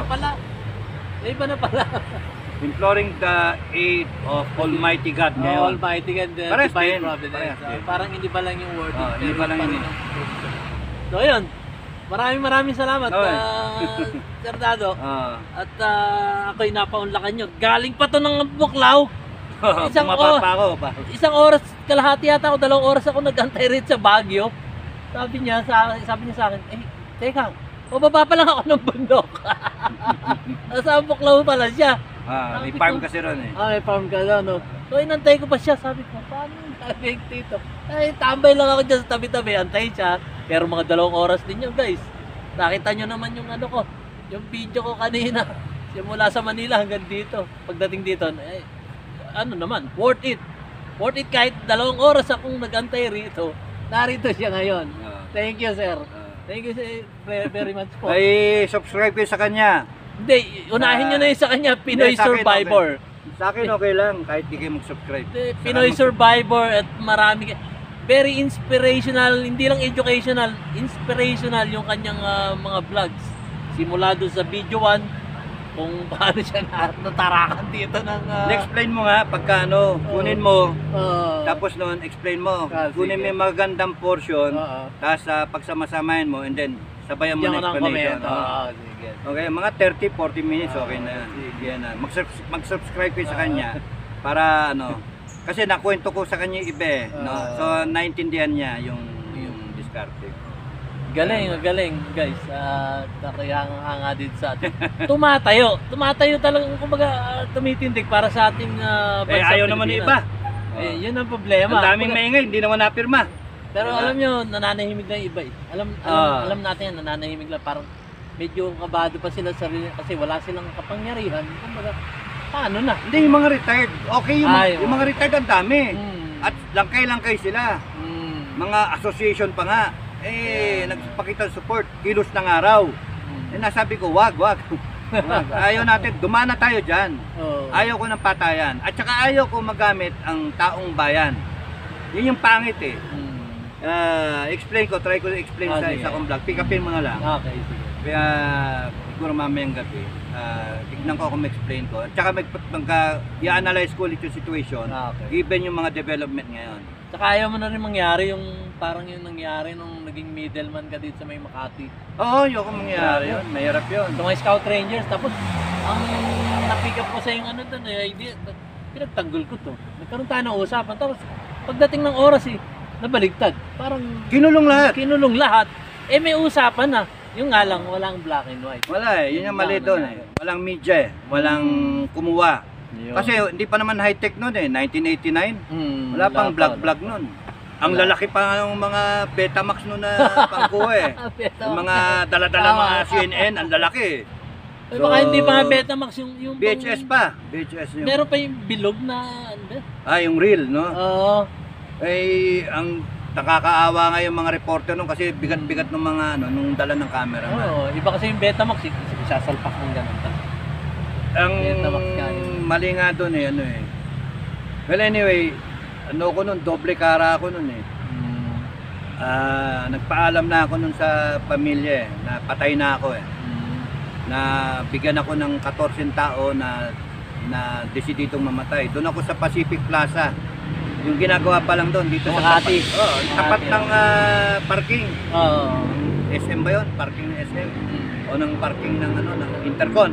Iba na pala. Imploring the aid of Almighty God ngayon. Almighty God, the Parehas divine din, providence. parehas din. Parang hindi pa lang yung word. Hindi pa lang yun. So, yun. Maraming salamat, Sir Dado. At ako'y napaunlakan nyo. Galing pa to ng Buklaw. Isang oras, kalahati yata ako, 2 oras ako nag-antay rin sa Baguio. Sabi niya sa akin, teka, baba pa lang ako ng bundok. Nasa Buklaw pala siya. May farm kasi ron may farm ka doon, no? So, inantay ko pa siya. Sabi ko, paano yung tabi dito? Tambay lang ako dyan sa tabi-tabi. Antay siya. Pero mga 2 oras din yun, guys. Nakita nyo naman yung yung video ko kanina. Simula sa Manila hanggang dito. Pagdating dito, worth it. Worth it kahit 2 oras akong nag-antay rito. Narito siya ngayon. Thank you, sir. Thank you very much po. Ay, subscribe kayo sa kanya. Hindi, unahin nyo na yun sa kanya, Pinoy sa akin, Survivor. Sa akin okay lang, kahit di kayo mag-subscribe. Pinoy Survivor at marami. Very inspirational, hindi lang educational, inspirational yung kanyang mga vlogs. Simula doon sa video 1, kung paano siya natarakan dito ng... explain mo nga, pagka kunin mo, tapos noon, explain mo. Kunin mo yung magandang portion, tapos pagsamasamahin mo, and then sabayan mo na explanation. Sige. Okay, mga 30-40 minutes, okay na yan. Sige na. Mag-subscribe kayo sa kanya para kasi nakwento ko sa kanya yung iba so naintindihan niya yung diskarte. Galing guys. Kaya nga din sa atin. Tumatayo talagang kumbaga tumitindig para sa ating bansa. Ayaw naman ng iba. Yun ang problema. Ang daming maingay, hindi naman napirma. Pero alam nyo, nananahimik lang yung iba eh. Alam natin yan, nananahimik lang. Parang medyo kabado pa sila sa sarili kasi wala silang kapangyarihan. Kumbaga, paano na? Hindi, yung mga retired. Okay, yung mga retired ang dami. At langkay sila. Mga association pa nga. Nagpakita support. Kilos ng araw. Nasabi ko, wag. Ayaw natin, dumana tayo dyan. Ayaw ko ng patayan. At saka ayaw ko magamit ang taong bayan. Yun yung pangit eh. Try ko explain sa isa kong vlog. Pick upin mo na lang. Okay, sige. Kaya siguro mamayang gabi, tignan ko kung ma-explain ko. At saka i-analyze ko ulit yung situation, given yung mga development ngayon. Saka ayaw mo na rin mangyari yung parang yung nangyari nung naging middleman ka dito sa may Makati. Oo, yung mangyari yun. Mahirap yun. Ito mga Scout Rangers, tapos ang na-pick up ko sa yung doon, idea, pinagtanggol ko to. Nagkaroon tayo ng usapan, tapos pagdating ng oras nabaligtad. Parang kinulong lahat. May usapan na. Yung nga lang, walang black and white. Wala yun yung mali doon Walang media walang kumuha. Kasi hindi pa naman high-tech noon 1989. Wala pang vlog noon. Ang lalaki pa ng mga Betamax noon na pangkuha Yung mga dala-dala mga CNN, ang lalaki. Baka hindi pa Betamax yung VHS pa. VHS yun. Meron pa yung bilog na yung reel, no? Oo. Ang nakakaawa nga yung mga reporter nung kasi bigat-bigat ng mga nung dala ng camera. Iba kasi yung Betamax, isasalpak ng ganun. Ang mali nga doon Well anyway, ko nun, doble kara ako nun nagpaalam na ako nun sa pamilya na patay na ako na bigyan ako ng 14 tao na desiditong mamatay. Doon ako sa Pacific Plaza. Yung ginagawa pa lang doon dito sa Makati. tapat ng parking. SM ba 'yon? Parking ng SM. O ng parking ng ng Intercon.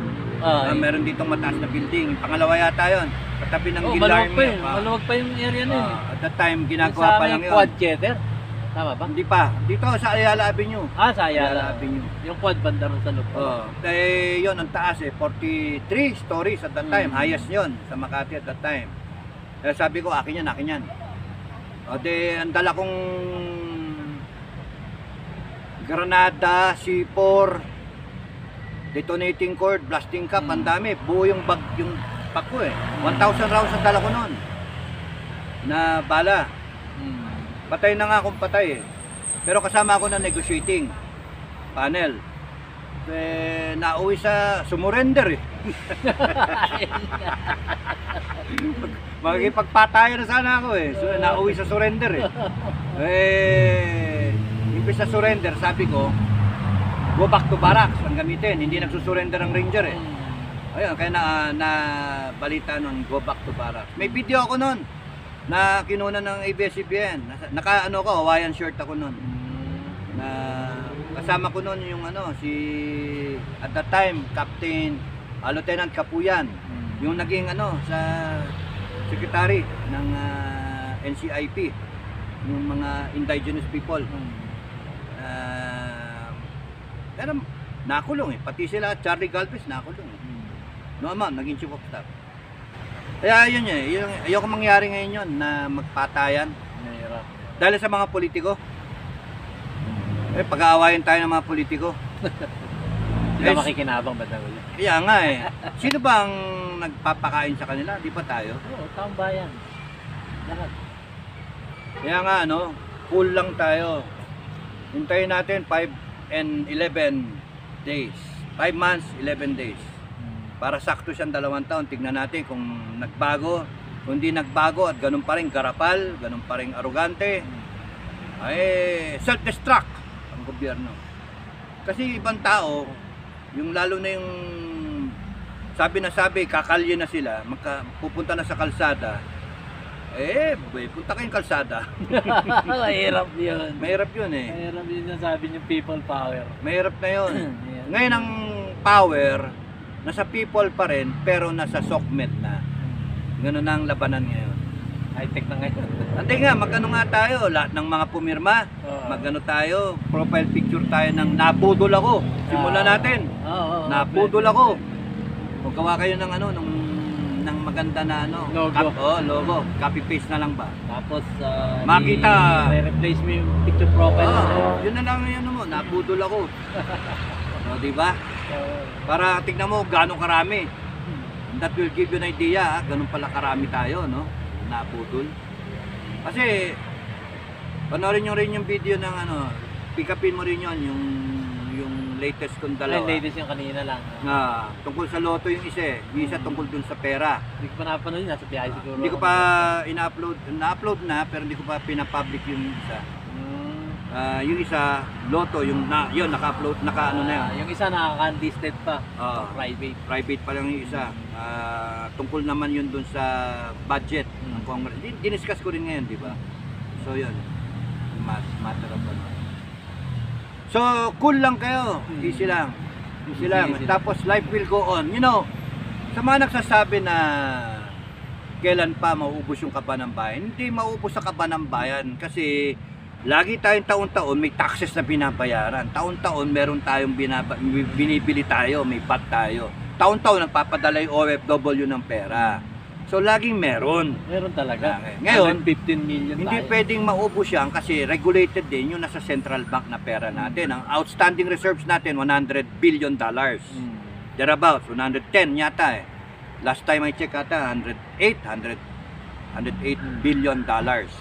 Meron ditong mataas na building. Pangalawa yata 'yon. Katabi ng Gilarme. Maluwag pa yung area na yun. At that time ginagawa pa lang 'yon. Quad Theater. Tama ba? Hindi pa. Dito sa Ayala Avenue. Sa Ayala Avenue. Yung quad banda ron sa loob. Yun ang taas 43 stories at that time. Highest 'yon sa Makati at that time. Kaya sabi ko, akin yan. Ang dala kong Granada, C4, detonating cord, blasting cap, ang dami. Buo yung bag, yung pack ko eh. 1,000 rounds ang dala ko noon. Na bala. Patay na nga akong patay eh. Pero kasama ako na negotiating panel. Nauwi sa sumurrender eh. Magkipagpatayan na sana ako eh. So, nauwi sa surrender eh. Imbis sa surrender, sabi ko, go back to barracks ang gamitin. Hindi nagsusurrender ang ranger eh. Ayun, kaya na balita nun, go back to barracks. May video ako nun na kinuna ng ABS-CBN. Naka ano ko, Hawaiian shirt ako nun. Na kasama ko nun yung si at that time Captain Lieutenant Kapuyan, yung naging sa secretary ng NCIP, yung mga indigenous people. Pero nakulong eh, pati sila Charlie Galvez nakulong eh. No ma'am, naging chief of staff. Kaya yun yung ayoko mangyari ngayon yun na magpatayan dahil sa mga politiko. Pag-aawayin tayo ng mga politiko. Sila makikinabang ba talaga? Kaya nga eh. Sino ba ang nagpapakain sa kanila? Di ba tayo? Oo, taong bayan. Lahat. Kaya nga cool lang tayo. Hintayin natin 5 and 11 days. 5 months, 11 days. Para sakto siyang 2 taon. Tignan natin kung nagbago. Kung di nagbago at ganun pa rin garapal, ganun pa rin arugante, ay self-destruct ang gobyerno. Kasi ibang tao, yung lalo na yung sabi, kakalye na sila, pupunta na sa kalsada, punta kayong kalsada. Mahirap yun. Mahirap yun eh. Mahirap yun na sabi niyo people power. Mahirap na yun. Ngayon ang power, nasa people pa rin, pero nasa SOCMED na. Ganun ang labanan ngayon. High-tech na ngayon. Hindi nga, magano nga tayo, lahat ng mga pumirma, magano tayo, profile picture tayo ng napudol ako. Simulan natin. Napudol ako. Kung gawa kayo ng ng maganda na logo. Logo. Copy paste na lang ba? Tapos makita, replace mo yung picture profile. Yun na lang yun mo, napudol ako. Di ba? Para tignan mo gaano karami. That will give you an idea, ganun pala karami tayo, napudol. Kasi panoorin nyo rin yung video ng pick upin mo rin yun, yung latest kong dalawa. Latest yung kanina lang. Tungkol sa loto yung isa, yung isa tungkol dun sa pera. Hindi ko pa napanood, nasa PI siguro. Hindi ko pa na-upload na, pero hindi ko pa pinapublic yung isa. Yung isa, loto, yun naka-upload, na yun. Yung isa nakaka-unlisted pa, private. Private pa lang yung isa. Tungkol naman yun dun sa budget ng Congress. Diniscuss ko rin ngayon, di ba? So yun, matter of So cool lang kayo, easy lang. Easy lang. Tapos life will go on. Sa mga nagsasabi na kailan pa mauubos yung kaba ng bayan, hindi mauubos sa kaba ng bayan kasi lagi tayong taon-taon may taxes na binabayaran. Taon-taon meron tayong binibili tayo, may VAT tayo. Taon-taon nagpapadala yung OFW ng pera. So laging meron. Meron talaga. Ngayon, 15 million hindi tayo. pwedeng maubos yan kasi regulated din yung nasa central bank na pera natin. Ang outstanding reserves natin, $100 billion. Thereabouts, 110 yata eh. Last time I check ata, 108 billion dollars.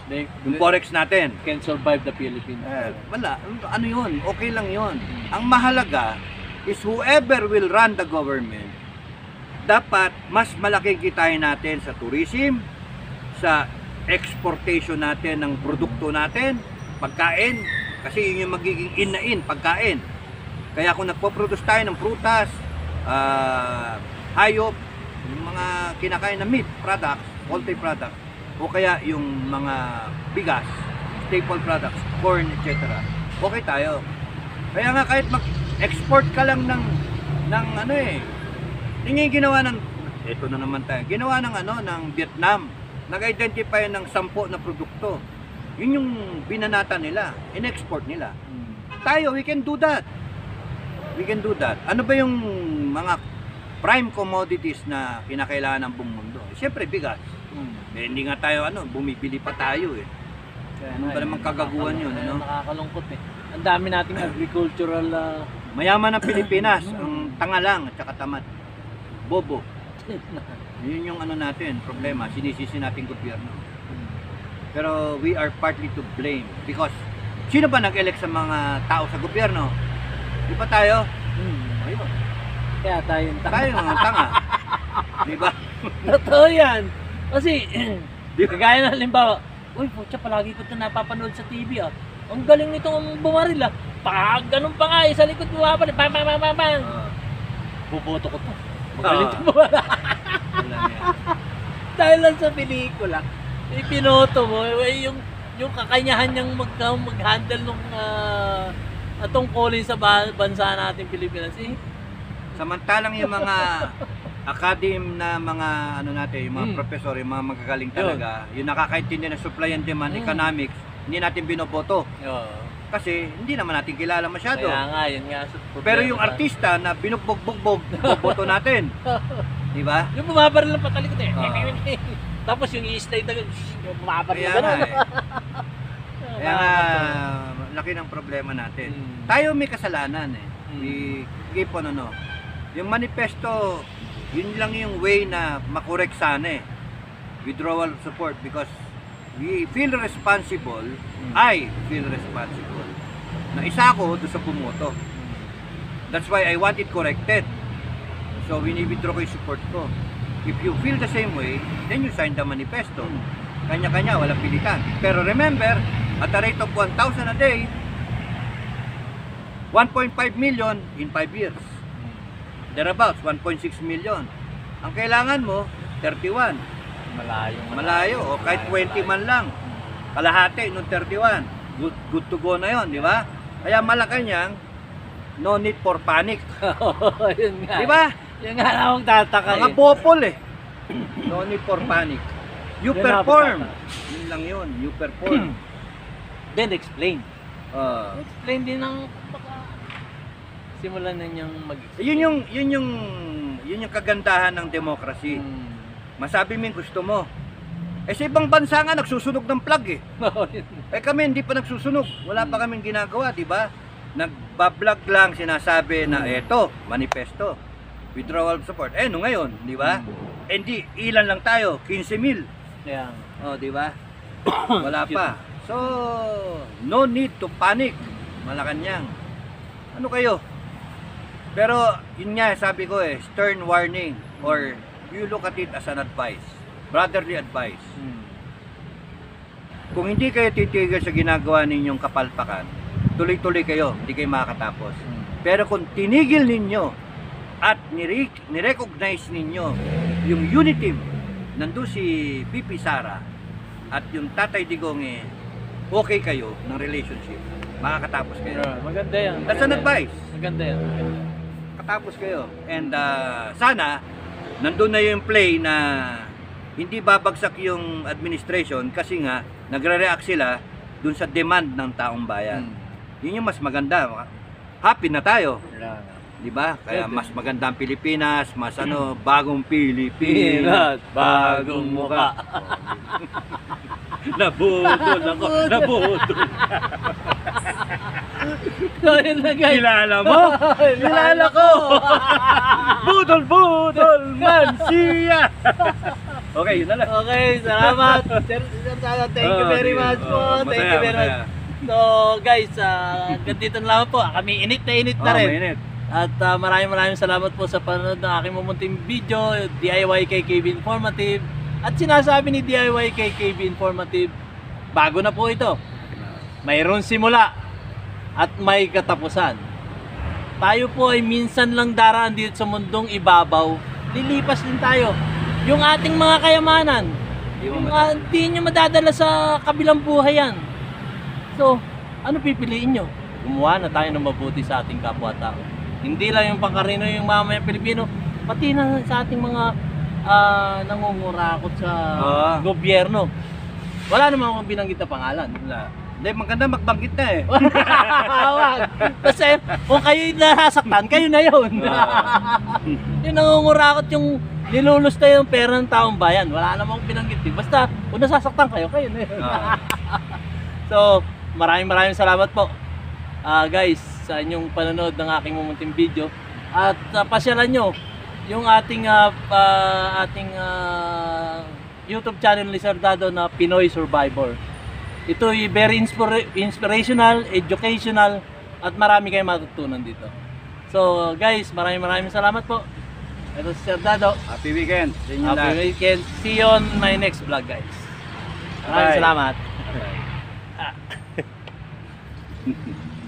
Yung forex natin. Can survive the Philippines. Wala. Ano yun? Okay lang yun. Ang mahalaga is whoever will run the government, dapat mas malaki kitain natin sa tourism, sa exportation natin ng produkto natin, pagkain, kasi yun yung magiging in na in, pagkain. Kaya kung nagpo-produce tayo ng prutas, hayop, yung mga kinakain na meat products, poultry products, o kaya yung mga bigas, staple products, corn, etc. Okay tayo. Kaya nga kahit mag-export ka lang ng yun yung ginawa ito na naman tayo, ginawa ng Vietnam, nag-identify ng 10 na produkto. Yun yung binanata nila, in-export nila. Tayo, we can do that. We can do that. Ano ba yung mga prime commodities na kinakailangan ng buong mundo? Siyempre, bigas. Hindi nga tayo, bumibili pa tayo eh. Ano ba namang kagaguhan yun, ano? Nakakalungkot eh. Ang dami nating agricultural Mayaman ng Pilipinas, ang tanga lang at saka tamad. Bobo. Yun yung ano natin, problema, sinisisi nating gobyerno. Pero we are partly to blame because sino ba nag-elect sa mga tao sa gobyerno? Di ba tayo? Ayun. Kaya tayong Tayo yung mga tanga. Di ba? Totoo yan. Kasi, kagaya na halimbawa, uy, putya, palagi ko ito napapanood sa TV ah. Ang galing nitong bumaril ah. Pag ganun pa nga eh, sa likod bumabaril, bang, bang, bang, bang, bang. Buboto ko to. Magaling ito bumara. Wala yan. Dahil lang sa pelikula, ipinoto mo, yung kakanyahan niyang mag-handle nung tungkulin sa bansa natin Pilipinas. Eh, Samantalang yung mga academy na mga ano natin, yung mga professor, yung mga magagaling talaga, yung nakakaintindi ng supply and demand economics, hindi natin binoboto. Kasi hindi naman natin kilala masyado. Kaya nga, yun nga. Pero yung artista na binugbog-bugbog, boboto natin. Di ba? Yung bumabaril lang patalikod eh. Tapos yung i-slide na bumabaril Kaya na nga gano'n. eh. Kaya nga, laki ng problema natin. Tayo may kasalanan eh. We keep on ano. Yung manifesto, yun lang yung way na makorek sana eh. Withdrawal of support because we feel responsible, I feel responsible, na isa ako doon sa pumoto. That's why I want it corrected. So, wini-withdraw ko yung support ko. If you feel the same way, then you sign the manifesto. Kanya-kanya, walang pilitan. Pero remember, at the rate of 1,000 a day, 1.5 million in 5 years. Thereabouts, 1.6 million. Ang kailangan mo, 31. Malayo, o kahit 20 man lang. Kalahati nung 31. Good to go na yon, di ba? Kaya Malacanang, no need for panic. Yun nga. Di ba? Yung nga na akong tataka Mga bopol eh. No need for panic. You Yun na perform. ako tataka. Yun lang yun. You perform. Then explain. Ah. Explain din ng simulan ninyang yun yung kagandahan ng democracy. Masabi mo yung gusto mo. Eh sa ibang bansa nga nagsusunog ng plug eh. Eh kami hindi pa nagsusunog. Wala pa kaming ginagawa, di ba? Nagbablog lang sinasabi na eto, manifesto. Withdrawal of support. Eh no ngayon, di ba? Eh di ilan lang tayo, 15,000. Yeah. Oh, di ba? Wala pa. So, no need to panic. Malacanang. Ano kayo? Pero yun nga sabi ko eh, stern warning or you look at it as an advice. Brotherly advice. Kung hindi kayo titigil sa ginagawa ninyong kapalpakan, tuloy-tuloy kayo, hindi kayo makakatapos. Pero kung tinigil ninyo at nirecognize ninyo yung unity, nandun si Pipi Sara at yung Tatay Digong eh, okay kayo ng relationship, makakatapos kayo. Maganda yan. That's an advice. Maganda yan. Katapos kayo. And sana, nandun na yung play na hindi babagsak yung administration kasi nga nagre-react sila dun sa demand ng taong bayan. Yun yung mas maganda. Happy na tayo. Di ba? Kaya mas maganda ang Pilipinas, mas ano, bagong Pilipinas, bagong muka. Nabudol ako, nabudol. So, yun na guys. Kilala mo? Kilala ko! Budol, budol, man siya! Okay, yun na lang. Okay, salamat. Sir Sara, thank you very much po. Thank you very much. So guys, hanggang dito na lang po. Kami init na rin. Mainit. At maraming salamat po sa panonood ng aking mumunting video, DIY KKB Informative. At sinasabi ni DIY KKB Informative, bago na po ito. Mayroon simula at may katapusan. Tayo po ay minsan lang daraan dito sa mundong ibabaw. Lilipas din tayo. Yung ating mga kayamanan, hindi nyo madadala sa kabilang buhay yan. So, ano pipiliin nyo? Gumawa na tayo ng mabuti sa ating kapwa-tao. Hindi lang yung pangkarino yung mamamayang Pilipino, pati na sa ating mga nangungurakot sa gobyerno. Wala namang akong binanggit na pangalan. Hindi, maganda magbanggit na eh. Kasi kung kayo nasasaktan, kayo na yun. Yung nangungurakot yung nilulusta yung pera ng taong bayan. Wala namang binanggit. Basta kung nasasaktan kayo, kayo na yun. So, maraming salamat po. Guys, sa inyong panonood ng aking mumunting video. At pasyalan nyo yung ating YouTube channel ni Sir Dado na Pinoy Survivor. Ito ay very inspirational, educational, at marami kayong matutunan dito. So guys, maraming salamat po. Ito si Sir Dado. Happy weekend sa inyo lahat. Happy weekend. See you on my next vlog, guys. Maraming Bye. salamat. Bye.